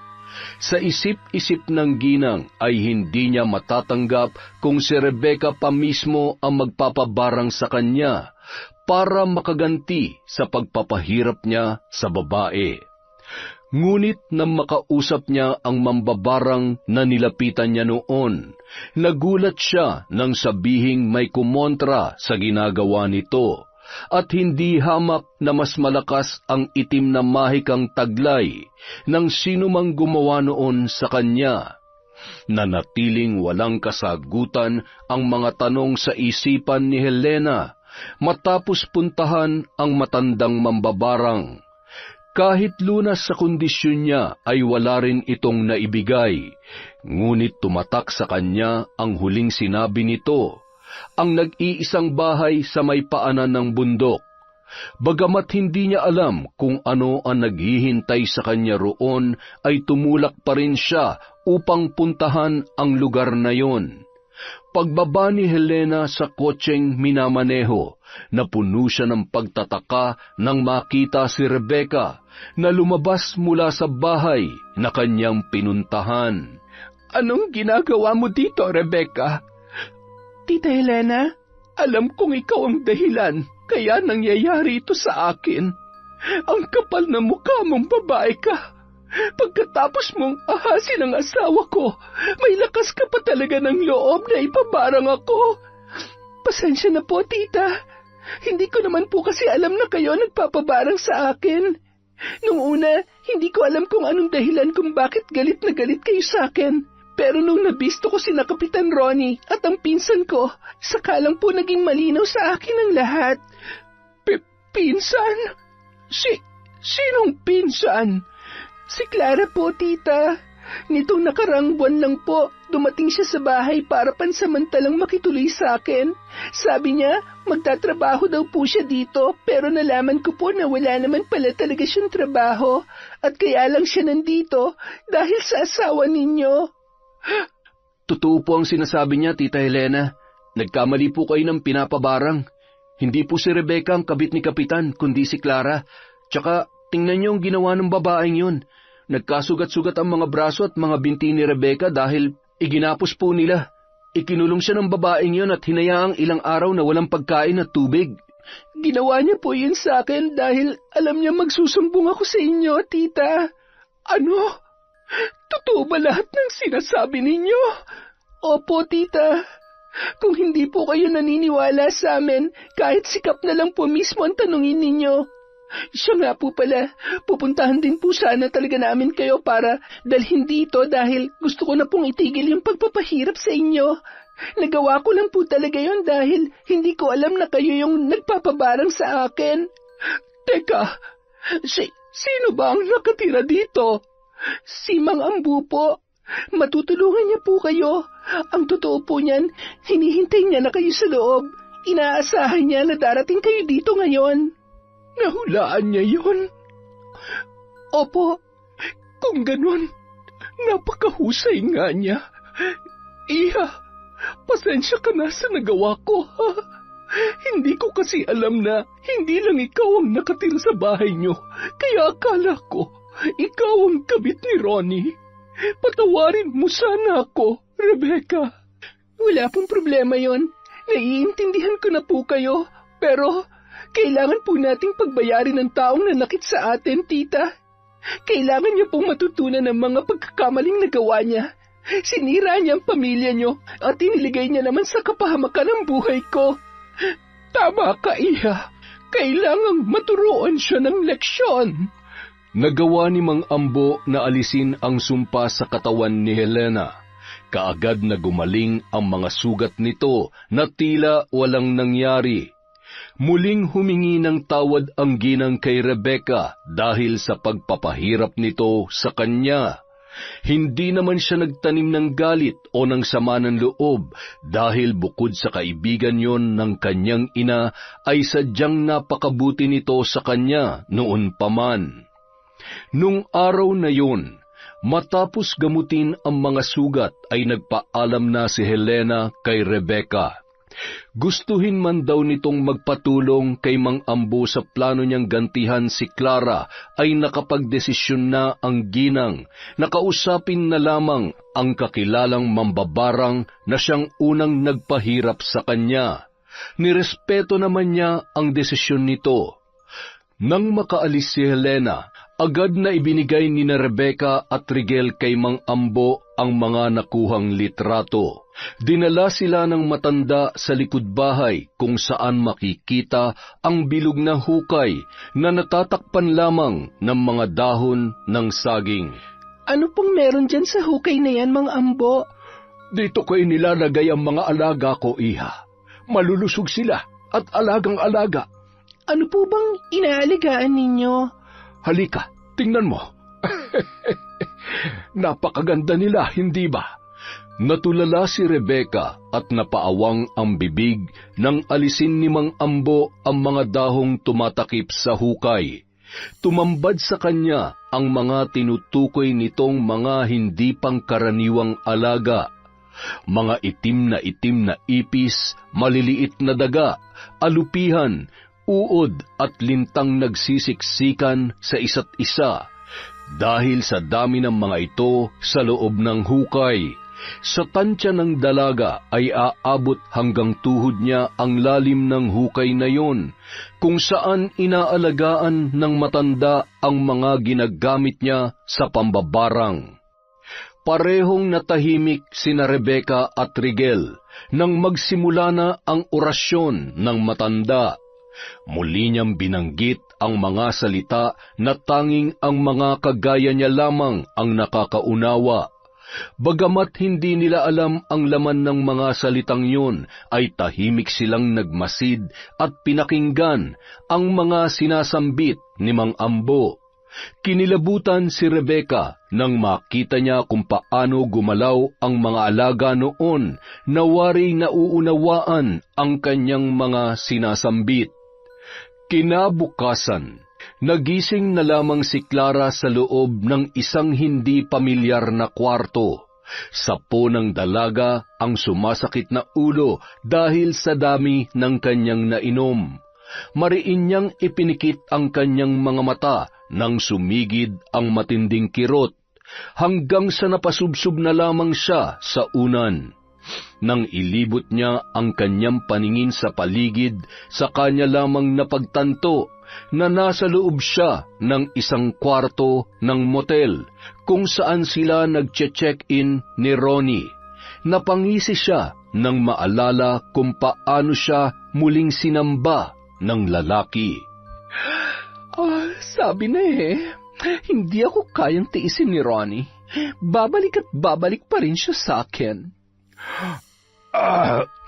Sa isip-isip ng ginang ay hindi niya matatanggap kung si Rebecca pa mismo ang magpapabarang sa kanya para makaganti sa pagpapahirap niya sa babae. Ngunit nang makausap niya ang mambabarang na nilapitan niya noon, nagulat siya nang sabihing may kumontra sa ginagawa nito at hindi hamak na mas malakas ang itim na mahikang taglay ng sinumang gumawa noon sa kanya. Nanatiling walang kasagutan ang mga tanong sa isipan ni Helena matapos puntahan ang matandang mambabarang. Kahit lunas sa kondisyon niya ay wala rin itong naibigay, ngunit tumatak sa kanya ang huling sinabi nito, ang nag-iisang bahay sa may paanan ng bundok. Bagamat hindi niya alam kung ano ang naghihintay sa kanya roon, ay tumulak pa rin siya upang puntahan ang lugar na yon. Pagbaba ni Helena sa kotseng minamaneho, napuno siya ng pagtataka nang makita si Rebecca na lumabas mula sa bahay na kanyang pinuntahan. Anong ginagawa mo dito, Rebecca? Tita Helena? Alam kong ikaw ang dahilan, kaya nangyayari ito sa akin. Ang kapal na mukha mong babae ka. Pagkatapos mong ahasin ang asawa ko, may lakas ka pa talaga ng loob na ipabarang ako. Pasensya na po, tita. Hindi ko naman po kasi alam na kayo nagpapabarang sa akin. Nung una, hindi ko alam kung anong dahilan kung bakit galit na galit kayo sa akin. Pero nung nabisto ko sina Kapitan Ronnie at ang pinsan ko, saka lang po naging malinaw sa akin ang lahat. Pinsan? Sinong pinsan? Si Clara po, tita. Nitong nakarang buwan lang po, dumating siya sa bahay para pansamantalang makituloy sa akin. Sabi niya, magtatrabaho daw po siya dito, pero nalaman ko po na wala naman pala talaga siyang trabaho. At kaya lang siya nandito dahil sa asawa ninyo. Totoo po ang sinasabi niya, Tita Helena. Nagkamali po kayo ng pinapabarang. Hindi po si Rebecca ang kabit ni Kapitan, kundi si Clara. Tsaka, tingnan niyo ang ginawa ng babaeng yun. Nagkasugat-sugat ang mga braso at mga binti ni Rebecca dahil iginapos po nila. Ikinulong siya ng babaeng yun at hinayaang ilang araw na walang pagkain at tubig. Ginawa niya po yun sa akin dahil alam niya magsusumbong ako sa inyo, tita. Ano? Totoo ba lahat ng sinasabi ninyo? Opo, tita. Kung hindi po kayo naniniwala sa amin, kahit sikap na lang po mismo ang tanungin ninyo. Siya nga po pala, pupuntahan din po sana talaga namin kayo para dalhin dito dahil gusto ko na pong itigil yung pagpapahirap sa inyo. Nagawa ko lang po talaga yon dahil hindi ko alam na kayo yung nagpapabarang sa akin. Teka, sino ba ang nakatira dito? Si Mang Ambu po. Matutulungan niya po kayo. Ang totoo po niyan, hinihintay niya na kayo sa loob. Inaasahan niya na darating kayo dito ngayon. Nahulaan niya yun? Opo. Kung ganun, napakahusay nga niya. Iha, pasensya ka na sa nagawa ko, ha? Hindi ko kasi alam na hindi lang ikaw ang nakatira sa bahay niyo, kaya akala ko ikaw ang kabit ni Ronnie. Patawarin mo sana ako, Rebecca. Wala pong problema yon. Naiintindihan ko na po kayo, pero kailangan po nating pagbayarin ng taong nanakit sa atin, tita. Kailangan niya pong matutunan ng mga pagkakamaling nagawa niya. Sinira niya ang pamilya niyo at iniligay niya naman sa kapahamakan ng buhay ko. Tama ka, Iha. Kailangang maturuan siya ng leksyon. Nagawa ni Mang Ambo na alisin ang sumpa sa katawan ni Helena. Kaagad na gumaling ang mga sugat nito na tila walang nangyari. Muling humingi ng tawad ang ginang kay Rebecca dahil sa pagpapahirap nito sa kanya. Hindi naman siya nagtanim ng galit o ng sama ng loob dahil bukod sa kaibigan yon ng kanyang ina ay sadyang napakabuti nito sa kanya noon pa man. Nung araw na yon, matapos gamutin ang mga sugat ay nagpaalam na si Helena kay Rebecca. Gustuhin man daw nitong magpatulong kay Mang Ambo sa plano niyang gantihan si Clara ay nakapagdesisyon na ang ginang na kausapin na lamang ang kakilalang mambabarang na siyang unang nagpahirap sa kanya. Nirespeto naman niya ang desisyon nito. Nang makaalis si Helena, agad na ibinigay ni Rebecca at Rigel kay Mang Ambo ang mga nakuhang litrato. Dinala sila ng matanda sa likod bahay kung saan makikita ang bilog na hukay na natatakpan lamang ng mga dahon ng saging. Ano pong meron dyan sa hukay na yan, Mang Ambo? Dito ko inilalagay ang mga alaga ko, Iha. Malulusog sila at alagang-alaga. Ano po bang inaalagaan ninyo? Halika, tingnan mo. Napakaganda nila, hindi ba? Natulala si Rebecca at napaawang ang bibig nang alisin ni Mang Ambo ang mga dahong tumatakip sa hukay. Tumambad sa kanya ang mga tinutukoy nitong mga hindi pangkaraniwang alaga. Mga itim na ipis, maliliit na daga, alupihan, uod at lintang nagsisiksikan sa isa't isa. Dahil sa dami ng mga ito sa loob ng hukay, sa tansya ng dalaga ay aabot hanggang tuhod niya ang lalim ng hukay na yon, kung saan inaalagaan ng matanda ang mga ginagamit niya sa pambabarang. Parehong natahimik sina Rebecca at Rigel nang magsimula na ang orasyon ng matanda. Muli niyang binanggit ang mga salita na tanging ang mga kagaya niya lamang ang nakakaunawa. Bagamat hindi nila alam ang laman ng mga salitang yun, ay tahimik silang nagmasid at pinakinggan ang mga sinasambit ni Mang Ambo. Kinilabutan si Rebecca nang makita niya kung paano gumalaw ang mga alaga noon na wari nauunawaan ang kanyang mga sinasambit. Kinabukasan, nagising na lamang si Clara sa loob ng isang hindi pamilyar na kwarto. Sapo ng dalaga ang sumasakit na ulo dahil sa dami ng kanyang nainom. Mariin niyang ipinikit ang kanyang mga mata nang sumigid ang matinding kirot, hanggang sa napasubsob na lamang siya sa unan. Nang ilibot niya ang kanyang paningin sa paligid, sa kanya lamang napagtanto na nasa loob siya ng isang kwarto ng motel kung saan sila nagche-check-in ni Ronnie. Napangisi siya nang maalala kung paano siya muling sinamba ng lalaki. Sabi na hindi ako kayang tiisin ni Ronnie. Babalik at babalik pa rin siya sa akin.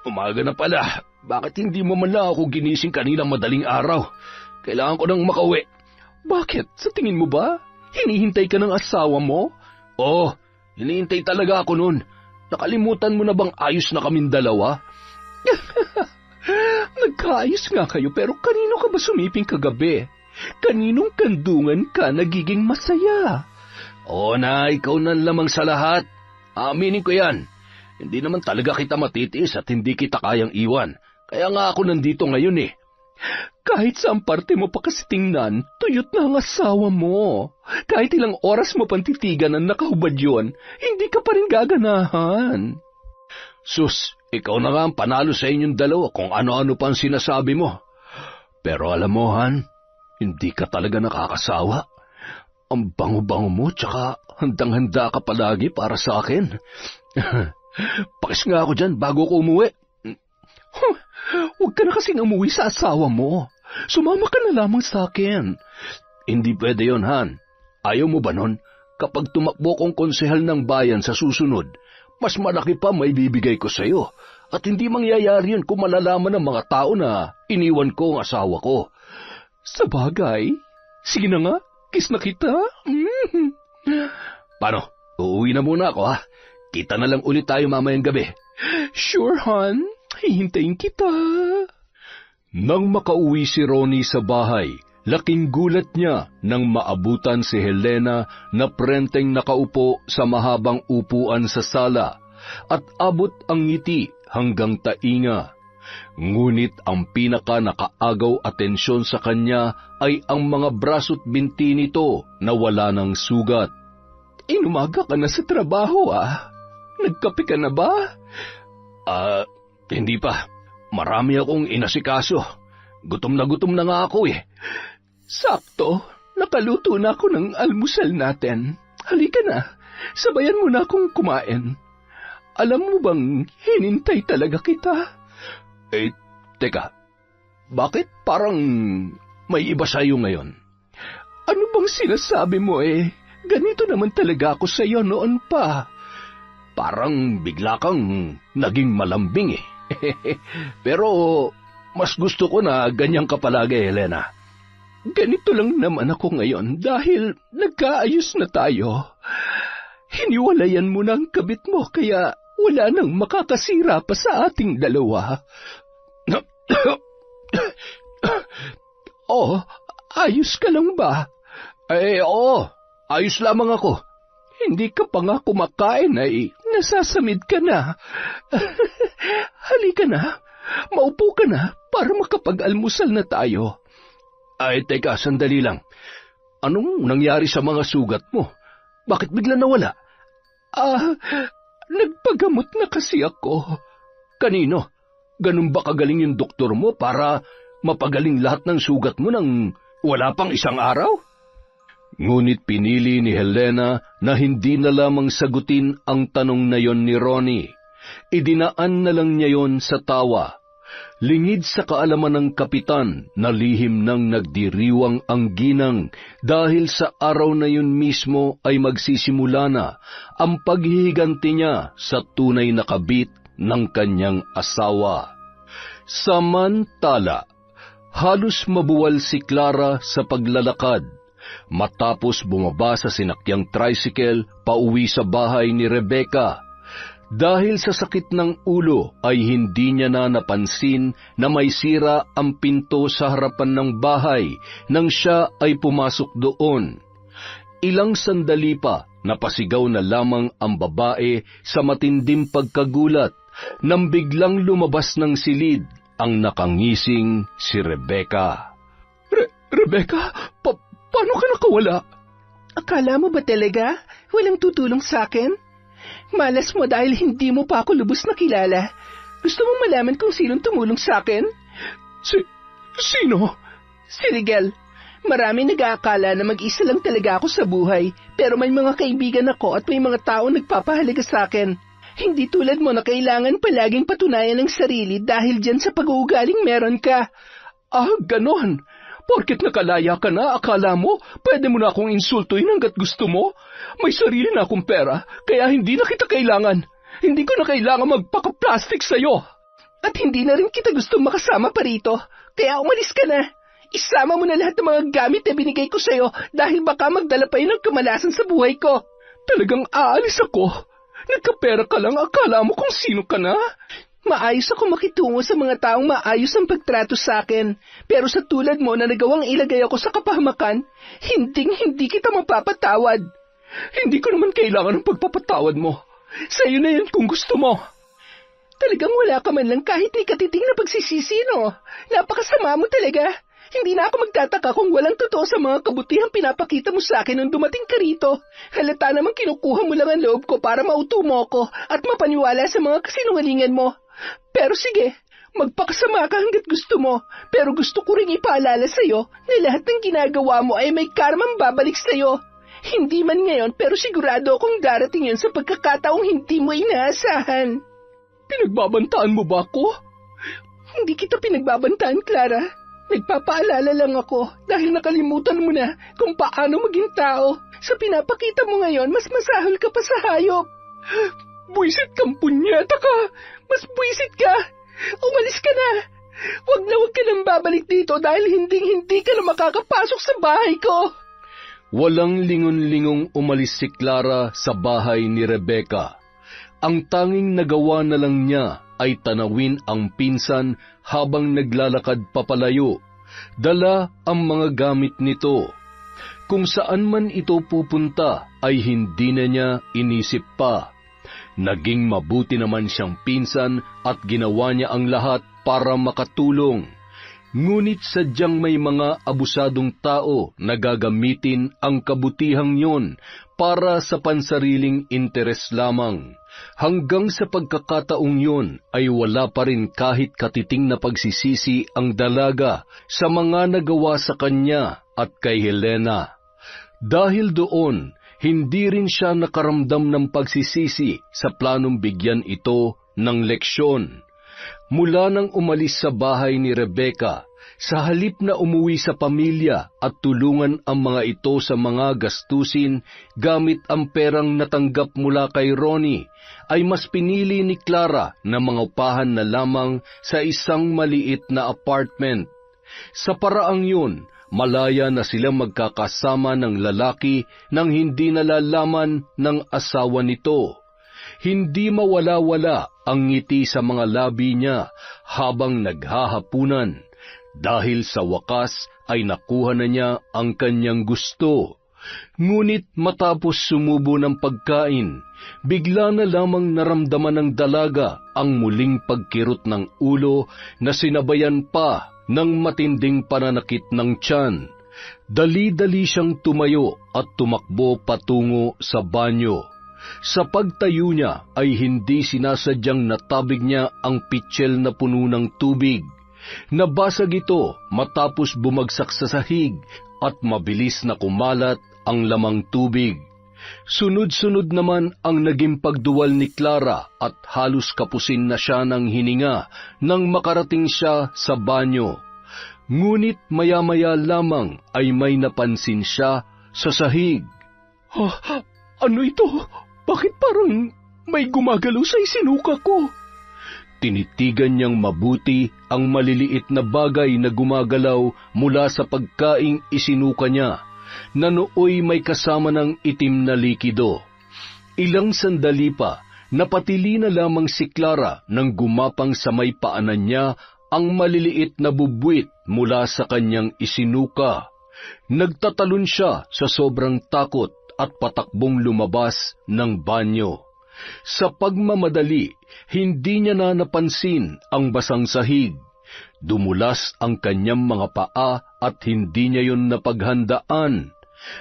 Umaga na pala. Bakit hindi mo man lang ako ginising kanina madaling araw? Kailangan ko nang makauwi. Bakit? Sa tingin mo ba? Hinihintay ka ng asawa mo? Oo, hinihintay talaga ako nun. Nakalimutan mo na bang ayos na kaming dalawa? Nagkaayos nga kayo, pero kanino ka ba sumiping kagabi? Kaninong kandungan ka nagiging masaya? Oo na, ikaw na lamang sa lahat. Aminin ko yan. Hindi naman talaga kita matitiis at hindi kita kayang iwan. Kaya nga ako nandito ngayon eh. Kahit saan parte mo pa kasi tingnan, tuyot na ang asawa mo. Kahit ilang oras mo pantitigan ang nakahubad yun, hindi ka pa rin gaganahan. Sus, ikaw na nga ang panalo sa inyong dalawa kung ano-ano pa ang sinasabi mo. Pero alam mo, Han, hindi ka talaga nakakasawa. Ang bango-bango mo, tsaka handang-handa ka palagi para sa akin. Pakis nga ako dyan bago ko umuwi. Huwag ka na kasing umuwi sa asawa mo. Sumama ka na lamang sa akin. Hindi pwede yon, Han. Ayaw mo ba nun? Kapag tumakbo kong konsehal ng bayan sa susunod, mas malaki pa may bibigay ko sa'yo. At hindi mangyayari yun kung malalaman ng mga tao na iniwan ko ang asawa ko. Sa bagay, sige na nga, kiss na kita. Paano? Uuwi na muna ako, ha? Kita na lang ulit tayo mamayang gabi. Sure, Han. Hihintayin kita. Nang makauwi si Ronnie sa bahay, laking gulat niya nang maabutan si Helena na prenteng nakaupo sa mahabang upuan sa sala at abot ang ngiti hanggang tainga. Ngunit ang pinaka nakaagaw atensyon sa kanya ay ang mga braso't binti nito na wala ng sugat. Inumaga ka na sa trabaho, Nagkape ka na ba? Hindi pa. Marami akong inasikaso. Gutom na nga ako eh. Sakto. Nakaluto na ako ng almusal natin. Halika na. Sabayan mo na akong kumain. Alam mo bang hinintay talaga kita? Teka. Bakit parang may iba sa'yo ngayon? Ano bang sinasabi mo Ganito naman talaga ako sa'yo noon pa. Parang bigla kang naging malambing eh. Pero mas gusto ko na ganyan ka palagi, Helena. ganito lang naman ako ngayon dahil nagkaayos na tayo. Hiniwalayan mo na ang kabit mo kaya wala nang makakasira pa sa ating dalawa. Oh, ayos ka lang ba? Oo, ayos lamang ako. Hindi ka pa nga kumakain ay nasasamid ka na. Halika na, maupo ka na para makapag-almusal na tayo. Ay, teka, sandali lang. Anong nangyari sa mga sugat mo? Bakit bigla nawala? Nagpagamot na kasi ako. Kanino? Ganun ba kagaling yung doktor mo para mapagaling lahat ng sugat mo nang wala pang isang araw? Ngunit pinili ni Helena na hindi na lamang sagutin ang tanong na yon ni Ronnie. Idinaan na lang niya yon sa tawa. Lingid sa kaalaman ng kapitan na lihim nang nagdiriwang ang ginang dahil sa araw na yun mismo ay magsisimula na ang paghihiganti niya sa tunay na kabit ng kanyang asawa. Samantala, halos mabuwal si Clara sa paglalakad matapos bumaba sa sinakyang tricycle pauwi sa bahay ni Rebecca. Dahil sa sakit ng ulo ay hindi niya na napansin na may sira ang pinto sa harapan ng bahay nang siya ay pumasok doon. Ilang sandali pa napasigaw na lamang ang babae sa matinding pagkagulat nang biglang lumabas ng silid ang nakangising si Rebecca. Rebecca, paano ka nakawala? Akala mo ba talaga walang tutulong sa akin? Malas mo dahil hindi mo pa ako lubos na kilala. Gusto mong malaman kung sinong tumulong sa akin? Sino? Si Rigel. Marami nag-aakala na mag-isa lang talaga ako sa buhay, pero may mga kaibigan ako at may mga tao nagpapahalaga sa akin. Hindi tulad mo na kailangan palaging patunayan ng sarili dahil dyan sa pag-uugaling meron ka. Ganon. Porket nakalaya ka na, akala mo, pwede mo na akong insultuin hanggat gusto mo? May sarili na akong pera, kaya hindi na kita kailangan. Hindi ko na kailangan magpaka-plastic sa'yo. At hindi na rin kita gustong makasama pa rito, kaya umalis ka na. Isama mo na lahat ng mga gamit na binigay ko sa'yo dahil baka magdala pa yun ng kamalasan sa buhay ko. Talagang aalis ako? Nagkapera ka lang, akala mo kung sino ka na? Maayos ako makitungo sa mga taong maayos ang pagtrato sa akin. Pero sa tulad mo na nagawang ilagay ako sa kapahamakan, hindi kita mapapatawad. Hindi ko naman kailangan ng pagpapatawad mo. Sa'yo na yan kung gusto mo. Talagang wala ka man lang kahit ni katiting na pagsisisi, no? Napakasama mo talaga. Hindi na ako magtataka kung walang totoo sa mga kabutihang pinapakita mo sa akin nung dumating ka rito. Halata namang kinukuha mo lang ang loob ko para mauto mo ko at mapaniwala sa mga kasinungalingan mo. Pero sige, magpakasama ka hanggat gusto mo. Pero gusto ko ring ipaalala sa'yo na lahat ng ginagawa mo ay may karmang babalik sa'yo. Hindi man ngayon pero sigurado akong darating yun sa pagkakataong hindi mo inaasahan. Pinagbabantaan mo ba ako? Hindi kita pinagbabantaan, Clara. Nagpapaalala lang ako dahil nakalimutan mo na kung paano maging tao. Sa pinapakita mo ngayon, mas masahol ka pa sa hayop. Buisit kang punyeta ka! Mas buisit ka! Umalis ka na! Wag ka nang babalik dito dahil hindi ka na makakapasok sa bahay ko! Walang lingon-lingong umalis si Clara sa bahay ni Rebecca. Ang tanging nagawa na lang niya ay tanawin ang pinsan habang naglalakad papalayo. Dala ang mga gamit nito. Kung saan man ito pupunta ay hindi na niya inisip pa. Naging mabuti naman siyang pinsan at ginawa niya ang lahat para makatulong. Ngunit sadyang may mga abusadong tao na gagamitin ang kabutihang yon para sa pansariling interes lamang. Hanggang sa pagkakataong yon ay wala pa rin kahit katiting na pagsisisi ang dalaga sa mga nagawa sa kanya at kay Helena. Dahil doon, hindi rin siya nakaramdam ng pagsisisi sa planong bigyan ito ng leksyon. Mula nang umalis sa bahay ni Rebecca, sa halip na umuwi sa pamilya at tulungan ang mga ito sa mga gastusin gamit ang perang natanggap mula kay Ronnie, ay mas pinili ni Clara na mangupahan na lamang sa isang maliit na apartment. Sa paraang yun, malaya na sila magkakasama ng lalaki nang hindi nalalaman ng asawa nito. Hindi mawala-wala ang ngiti sa mga labi niya habang naghahapunan dahil sa wakas ay nakuha na niya ang kanyang gusto. Ngunit matapos sumubo ng pagkain, bigla na lamang naramdaman ng dalaga ang muling pagkirot ng ulo na sinabayan pa ng matinding pananakit ng tiyan. Dali-dali siyang tumayo at tumakbo patungo sa banyo. Sa pagtayo niya ay hindi sinasadyang natabig niya ang pitsil na puno ng tubig. Nabasag ito matapos bumagsak sa sahig at mabilis na kumalat ang lamang tubig. Sunod-sunod naman ang naging pagduwal ni Clara at halos kapusin na siya ng hininga nang makarating siya sa banyo. Ngunit maya-maya lamang ay may napansin siya sa sahig. Ano ito? Bakit parang may gumagalaw sa isinuka ko? Tinitigan niyang mabuti ang maliliit na bagay na gumagalaw mula sa pagkaing isinuka niya, na nooy may kasama ng itim na likido. Ilang sandali pa, napatili na lamang si Clara nang gumapang sa may paanan niya ang maliliit na bubwit mula sa kanyang isinuka. Nagtatalon siya sa sobrang takot at patakbong lumabas ng banyo. Sa pagmamadali, hindi niya na napansin ang basang sahig. Dumulas ang kanyang mga paa at hindi niya yon napaghandaan.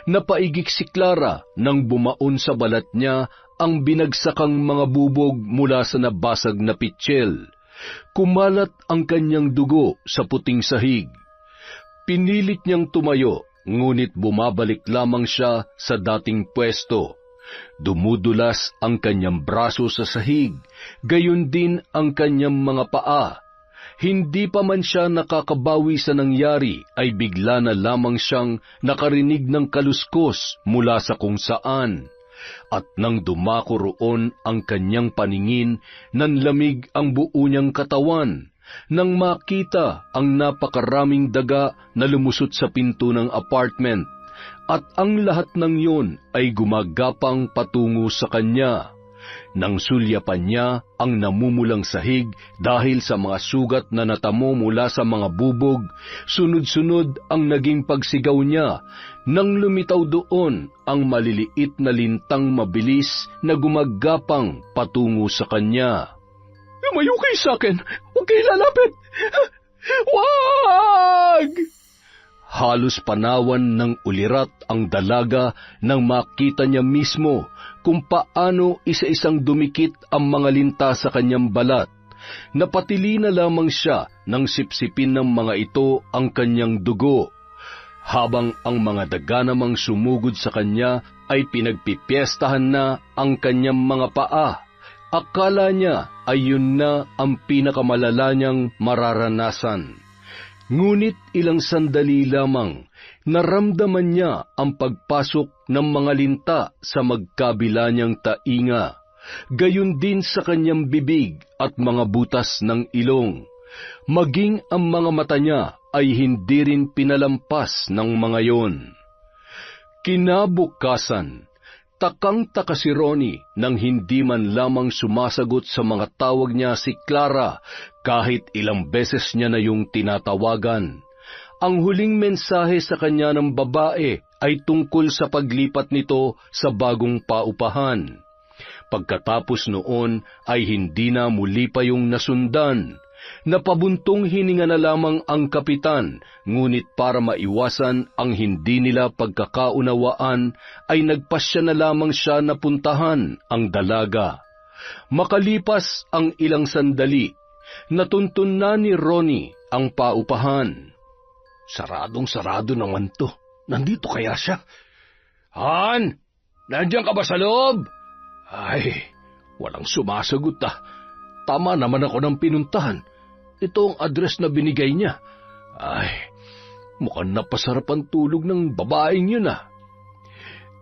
Napaigik si Clara nang bumaon sa balat niya ang binagsakang mga bubog mula sa nabasag na pitsil. Kumalat ang kanyang dugo sa puting sahig. Pinilit niyang tumayo, ngunit bumabalik lamang siya sa dating pwesto. Dumudulas ang kanyang braso sa sahig, gayon din ang kanyang mga paa. Hindi pa man siya nakakabawi sa nangyari, ay bigla na lamang siyang nakarinig ng kaluskos mula sa kung saan. At nang dumako roon ang kanyang paningin, nanlamig ang buo niyang katawan. Nang makita ang napakaraming daga na lumusot sa pinto ng apartment, at ang lahat ng yun ay gumagapang patungo sa kanya. Nang sulyapan niya ang namumulang sahig dahil sa mga sugat na natamo mula sa mga bubog, sunod-sunod ang naging pagsigaw niya nang lumitaw doon ang maliliit na lintang mabilis na gumagapang patungo sa kanya. Lumayo kayo sa akin! Huwag kayo lalapit! Wag! Halos panawan ng ulirat ang dalaga nang makita niya mismo kung paano isa-isang dumikit ang mga linta sa kanyang balat. Napatili na lamang siya nang sipsipin ng mga ito ang kanyang dugo, habang ang mga daga namang sumugod sa kanya ay pinagpipiestahan na ang kanyang mga paa. Akala niya ay yun na ang pinakamalala niyang mararanasan. Ngunit ilang sandali lamang, naramdaman niya ang pagpasok ng mga linta sa magkabila niyang tainga, gayon din sa kanyang bibig at mga butas ng ilong. Maging ang mga mata niya ay hindi rin pinalampas ng mga yon. Kinabukasan, takang-taka si Ronnie nang hindi man lamang sumasagot sa mga tawag niya si Clara kahit ilang beses niya na yung tinatawagan. Ang huling mensahe sa kanya ng babae ay tungkol sa paglipat nito sa bagong paupahan. Pagkatapos noon ay hindi na muli pa yung nasundan. Napabuntong hininga na lamang ang kapitan, ngunit para maiwasan ang hindi nila pagkakaunawaan, ay nagpasya na lamang siya na puntahan ang dalaga. Makalipas ang ilang sandali, natuntun na ni Ronnie ang paupahan. Saradong-sarado naman to. Nandito kaya siya? Han! Nandiyan ka ba sa loob? Ay, walang sumasagot ah. Tama naman ako ng pinuntahan. Ito ang address na binigay niya. Ay, mukhang napasarap ang tulog ng babaeng yun ah.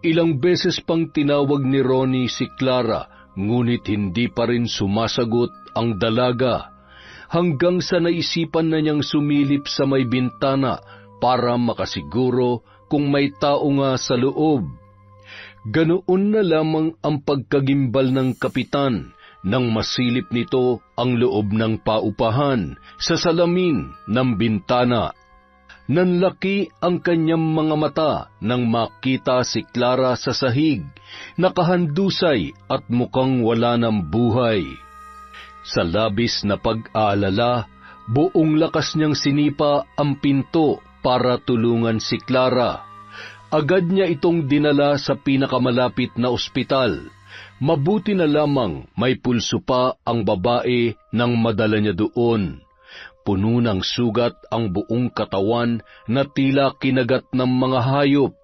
Ilang beses pang tinawag ni Ronnie si Clara, ngunit hindi pa rin sumasagot ang dalaga. Hanggang sa naisipan na niyang sumilip sa may bintana para makasiguro kung may tao nga sa loob. Ganoon na lamang ang pagkagimbal ng kapitan nang masilip nito ang loob ng paupahan sa salamin ng bintana. Nanlaki ang kanyang mga mata nang makita si Clara sa sahig, nakahandusay at mukhang wala ng buhay. Sa labis na pag-aalala, buong lakas niyang sinipa ang pinto para tulungan si Clara. Agad niya itong dinala sa pinakamalapit na ospital. Mabuti na lamang may pulso pa ang babae nang madala niya doon. Puno ng sugat ang buong katawan na tila kinagat ng mga hayop.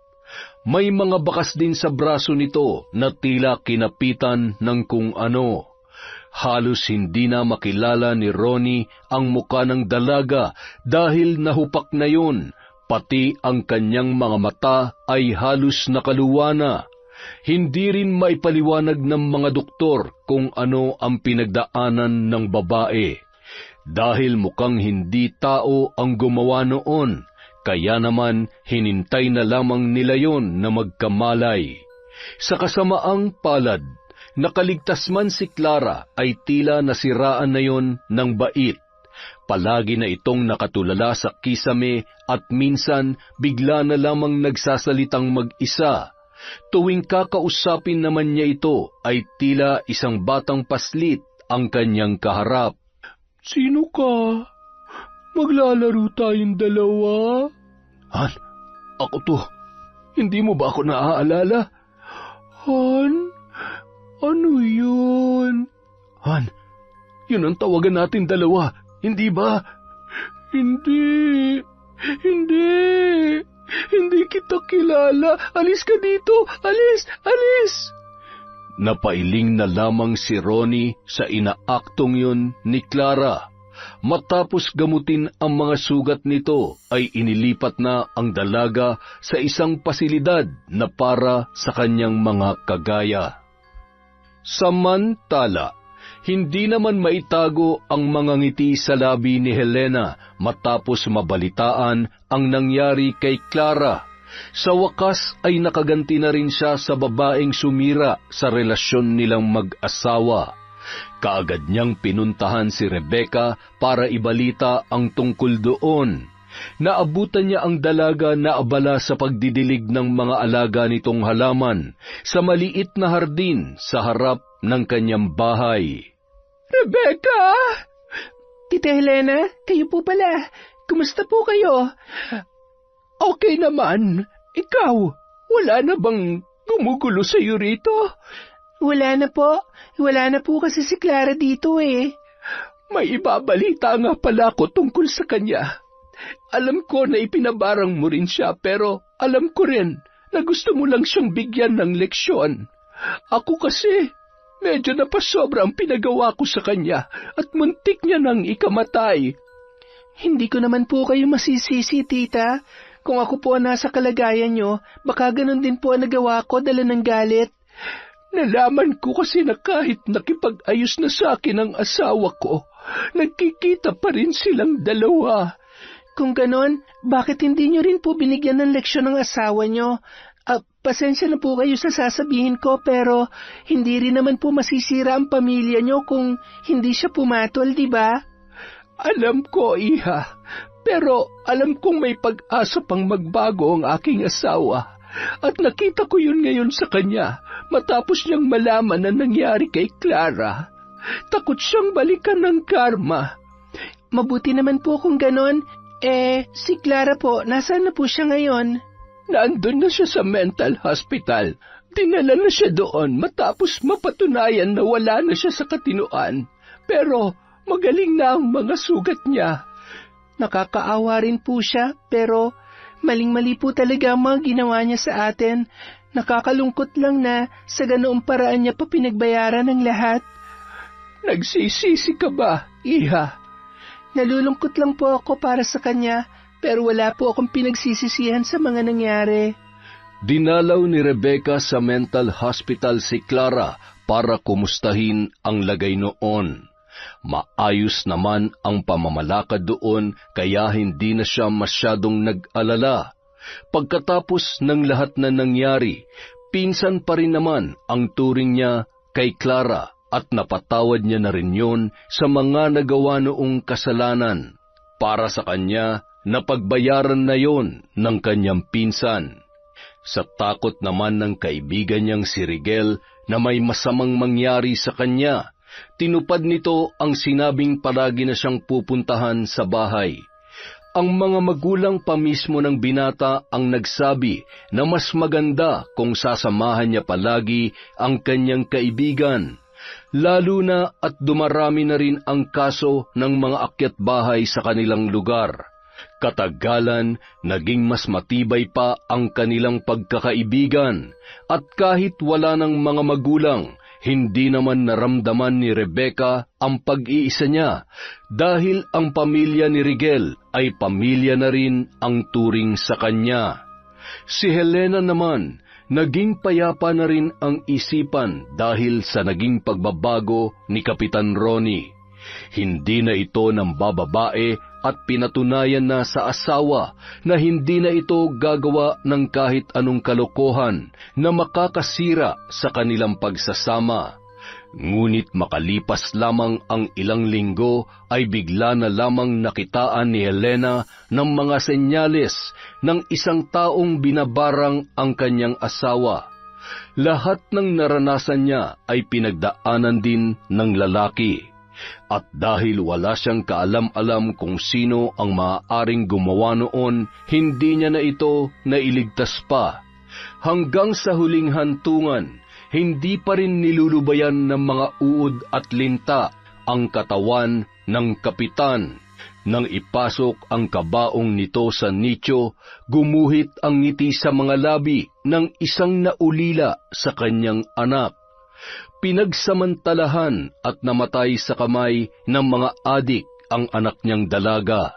May mga bakas din sa braso nito na tila kinapitan ng kung ano. Halos hindi na makilala ni Ronnie ang muka ng dalaga dahil nahupak na yun, pati ang kanyang mga mata ay halos nakaluwa na. Hindi rin maipaliwanag ng mga doktor kung ano ang pinagdaanan ng babae. Dahil mukhang hindi tao ang gumawa noon, kaya naman hinintay na lamang nila yon na magkamalay. Sa kasamaang palad, nakaligtas man si Clara ay tila nasiraan na yon ng bait. Palagi na itong nakatulala sa kisame at minsan bigla na lamang nagsasalitang mag-isa. Tuwing kakausapin naman niya ito ay tila isang batang paslit ang kanyang kaharap. Sino ka? Maglalaro tayong dalawa? Han, ako to. Hindi mo ba ako naaalala? Han? Ano yun? Han, yun ang tawagan natin dalawa, hindi ba? Hindi. Hindi kita kilala. Alis ka dito. Alis. Napailing na lamang si Ronnie sa inaaktong yun ni Clara. Matapos gamutin ang mga sugat nito, ay inilipat na ang dalaga sa isang pasilidad na para sa kanyang mga kagaya. Samantala, hindi naman maitago ang mga ngiti sa labi ni Helena matapos mabalitaan ang nangyari kay Clara. Sa wakas ay nakaganti na rin siya sa babaeng sumira sa relasyon nilang mag-asawa. Kaagad niyang pinuntahan si Rebecca para ibalita ang tungkol doon. Naabutan niya ang dalaga na abala sa pagdidilig ng mga alaga nitong halaman sa maliit na hardin sa harap ng kanyang bahay. Rebecca! Tita Helena, kayo po pala. Kumusta po kayo? Okay naman. Ikaw, wala na bang gumugulo sa iyo rito? Wala na po. Wala na po kasi si Clara dito eh. May ibabalita nga pala ako tungkol sa kanya. Alam ko na ipinabarang mo rin siya, pero alam ko rin na gusto mo lang siyang bigyan ng leksyon. Ako kasi, medyo napasobra ang pinagawa ko sa kanya at muntik niya nang ikamatay. Hindi ko naman po kayo masisisi, tita. Kung ako po ang nasa kalagayan nyo, baka ganun din po ang nagawa ko dala ng galit. Nalaman ko kasi na kahit nakipag-ayos na sa akin ang asawa ko, nagkikita pa rin silang dalawa. Kung ganon, bakit hindi nyo rin po binigyan ng leksyon ng asawa nyo? Pasensya na po kayo sa sasabihin ko, pero hindi rin naman po masisira ang pamilya nyo kung hindi siya pumatol, di ba? Alam ko, iha. Pero alam kong may pag-asa pang magbago ang aking asawa. At nakita ko yun ngayon sa kanya matapos niyang malaman na nangyari kay Clara. Takot siyang balikan ng karma. Mabuti naman po kung ganon. Si Clara po, nasaan na po siya ngayon? Nandun na siya sa mental hospital. Dinala na siya doon matapos mapatunayan na wala na siya sa katinoan. Pero magaling na ang mga sugat niya. Nakakaawa rin po siya, pero maling-mali po talaga ang mga ginawa niya sa atin. Nakakalungkot lang na sa ganoong paraan niya pa pinagbayaran ng lahat. Nagsisisi ka ba, iha? Nalulungkot lang po ako para sa kanya, pero wala po akong pinagsisisihan sa mga nangyari. Dinalaw ni Rebecca sa mental hospital si Clara para kumustahin ang lagay noon. Maayos naman ang pamamalakad doon kaya hindi na siya masyadong nag-alala. Pagkatapos ng lahat na nangyari, pinsan pa rin naman ang turing niya kay Clara at napatawad niya na rin yun sa mga nagawa noong kasalanan. Para sa kanya, napagbayaran na yon ng kanyang pinsan. Sa takot naman ng kaibigan niyang si Rigel na may masamang mangyari sa kanya, tinupad nito ang sinabing palagi na siyang pupuntahan sa bahay. Ang mga magulang pa mismo ng binata ang nagsabi na mas maganda kung sasamahan niya palagi ang kanyang kaibigan, lalo na at dumarami na rin ang kaso ng mga akyat bahay sa kanilang lugar. Katagalan, naging mas matibay pa ang kanilang pagkakaibigan at kahit wala ng mga magulang, hindi naman naramdaman ni Rebecca ang pag-iisa niya dahil ang pamilya ni Rigel ay pamilya na rin ang turing sa kanya. Si Helena naman, naging payapa na rin ang isipan dahil sa naging pagbabago ni Kapitan Ronnie. Hindi na ito ng bababae at pinatunayan na sa asawa na hindi na ito gagawa ng kahit anong kalokohan na makakasira sa kanilang pagsasama. Ngunit makalipas lamang ang ilang linggo ay bigla na lamang nakitaan ni Helena ng mga senyales ng isang taong binabarang ang kanyang asawa. Lahat ng naranasan niya ay pinagdaanan din ng lalaki. At dahil wala siyang kaalam-alam kung sino ang maaaring gumawa noon, hindi niya na ito nailigtas pa. Hanggang sa huling hantungan, hindi pa rin nilulubayan ng mga uod at linta ang katawan ng kapitan. Nang ipasok ang kabaong nito sa nicho, gumuhit ang ngiti sa mga labi ng isang naulila sa kanyang anak. Pinagsamantalahan at namatay sa kamay ng mga adik ang anak niyang dalaga.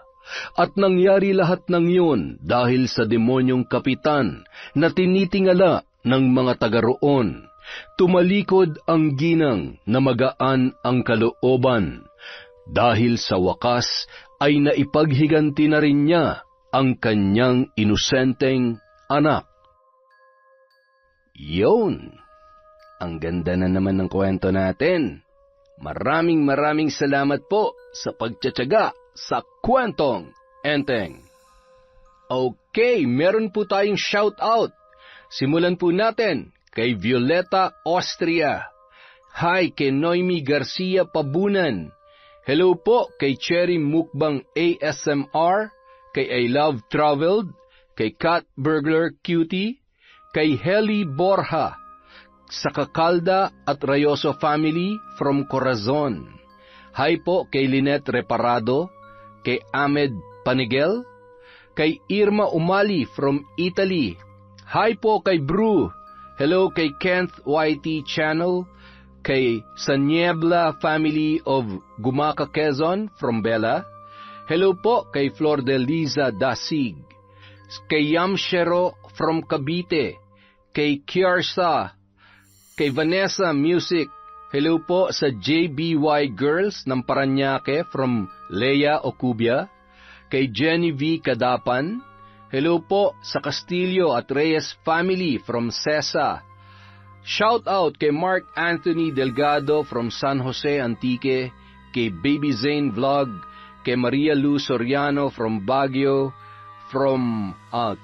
At nangyari lahat ng iyon dahil sa demonyong kapitan na tinitingala ng mga taga roon. Tumalikod ang ginang na magaan ang kalooban. Dahil sa wakas ay naipaghiganti na rin niya ang kanyang inosenteng anak. Yun! Ang ganda na naman ng kwento natin. Maraming salamat po sa pagtsatsaga sa Kwentong Enteng. Okay, meron po tayong shout-out. Simulan po natin kay Violeta Austria. Hi kay Noemi Garcia Pabunan. Hello po kay Cherry Mukbang ASMR, kay I Love Traveled, kay Cat Burglar Cutie, kay Heli Borja, sa Kakalda at Rayoso family from Corazon. Hi po kay Lynette Reparado, kay Ahmed Panigel, kay Irma Umali from Italy. Hi po kay Bru. Hello kay Kenneth YT Channel, kay Saniebla family of Gumaca, Quezon from Bella. Hello po kay Flor de Liza Dasig, kay Yamshero from Cavite, kay Kiarsa, kay Vanessa Music. Hello po sa JBY Girls ng Paranaque from Leia Ocubia. Kay Jenny V. Kadapan. Hello po sa Castillo at Reyes family from Cesa. Shout out kay Mark Anthony Delgado from San Jose Antique. Kay Baby Zane Vlog. Kay Maria Lu Soriano from Baguio.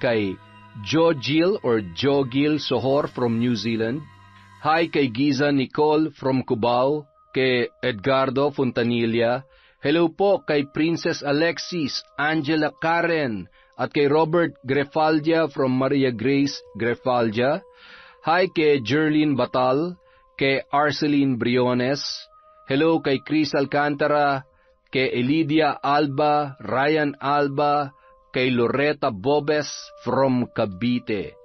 Kay Joe Gil or Joe Gil Sohor from New Zealand. Hi kay Giza Nicole from Cubao, kay Edgardo Fontanilla. Hello po kay Princess Alexis, Angela Karen, at kay Robert Grefaldia from Maria Grace Grefaldia. Hi kay Jerlyn Batal, kay Arceline Briones. Hello kay Chris Alcantara, kay Elidia Alba, Ryan Alba, kay Loretta Bobes from Cavite.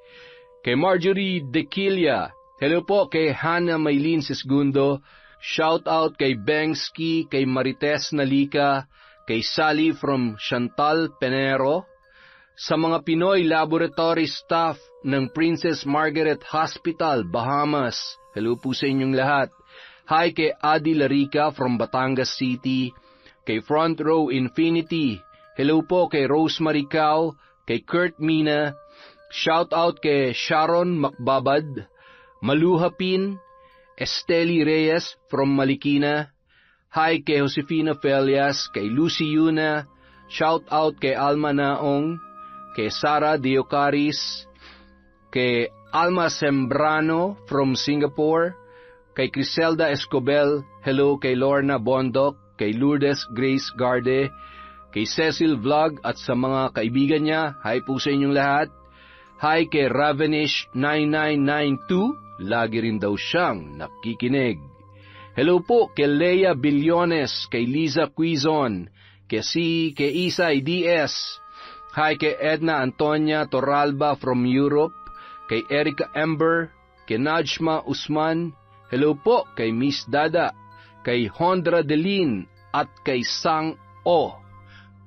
Kay Marjorie Dequilia. Hello po kay Hannah Maylin Sisgundo. Shout out kay Bengski, kay Marites Nalika, kay Sally from Chantal Penero. Sa mga Pinoy laboratory staff ng Princess Margaret Hospital, Bahamas. Hello po sa inyong lahat. Hi kay Adi Larica from Batangas City, kay Front Row Infinity. Hello po kay Rosemary Cao, kay Kurt Mina. Shout out kay Sharon Macbabad, Maluha Pin, Esteli Reyes from Marikina. Hi kay Josefina Felias, kay Lucy Yuna. Shout out kay Alma Naong, kay Sara Deocaris, kay Alma Sembrano from Singapore, kay Criselda Escobel, hello kay Lorna Bondok, kay Lourdes Grace Garde, kay Cecil Vlog at sa mga kaibigan niya, hi po sa inyong lahat. Hi kay Ravenish 9992, lagi rin daw siyang nakikinig. Hello po kay Leia Billones, kay Liza Quizon, kay Isay DS. Hi kay Edna Antonia Torralba from Europe, kay Erica Ember, kay Najma Usman, hello po kay Miss Dada, kay Hondra Delin, at kay Sang O.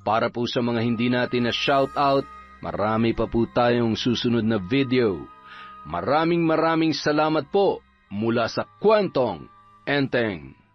Para po sa mga hindi natin na shoutout, marami pa po tayong susunod na video. Maraming salamat po mula sa Kwentong Enteng.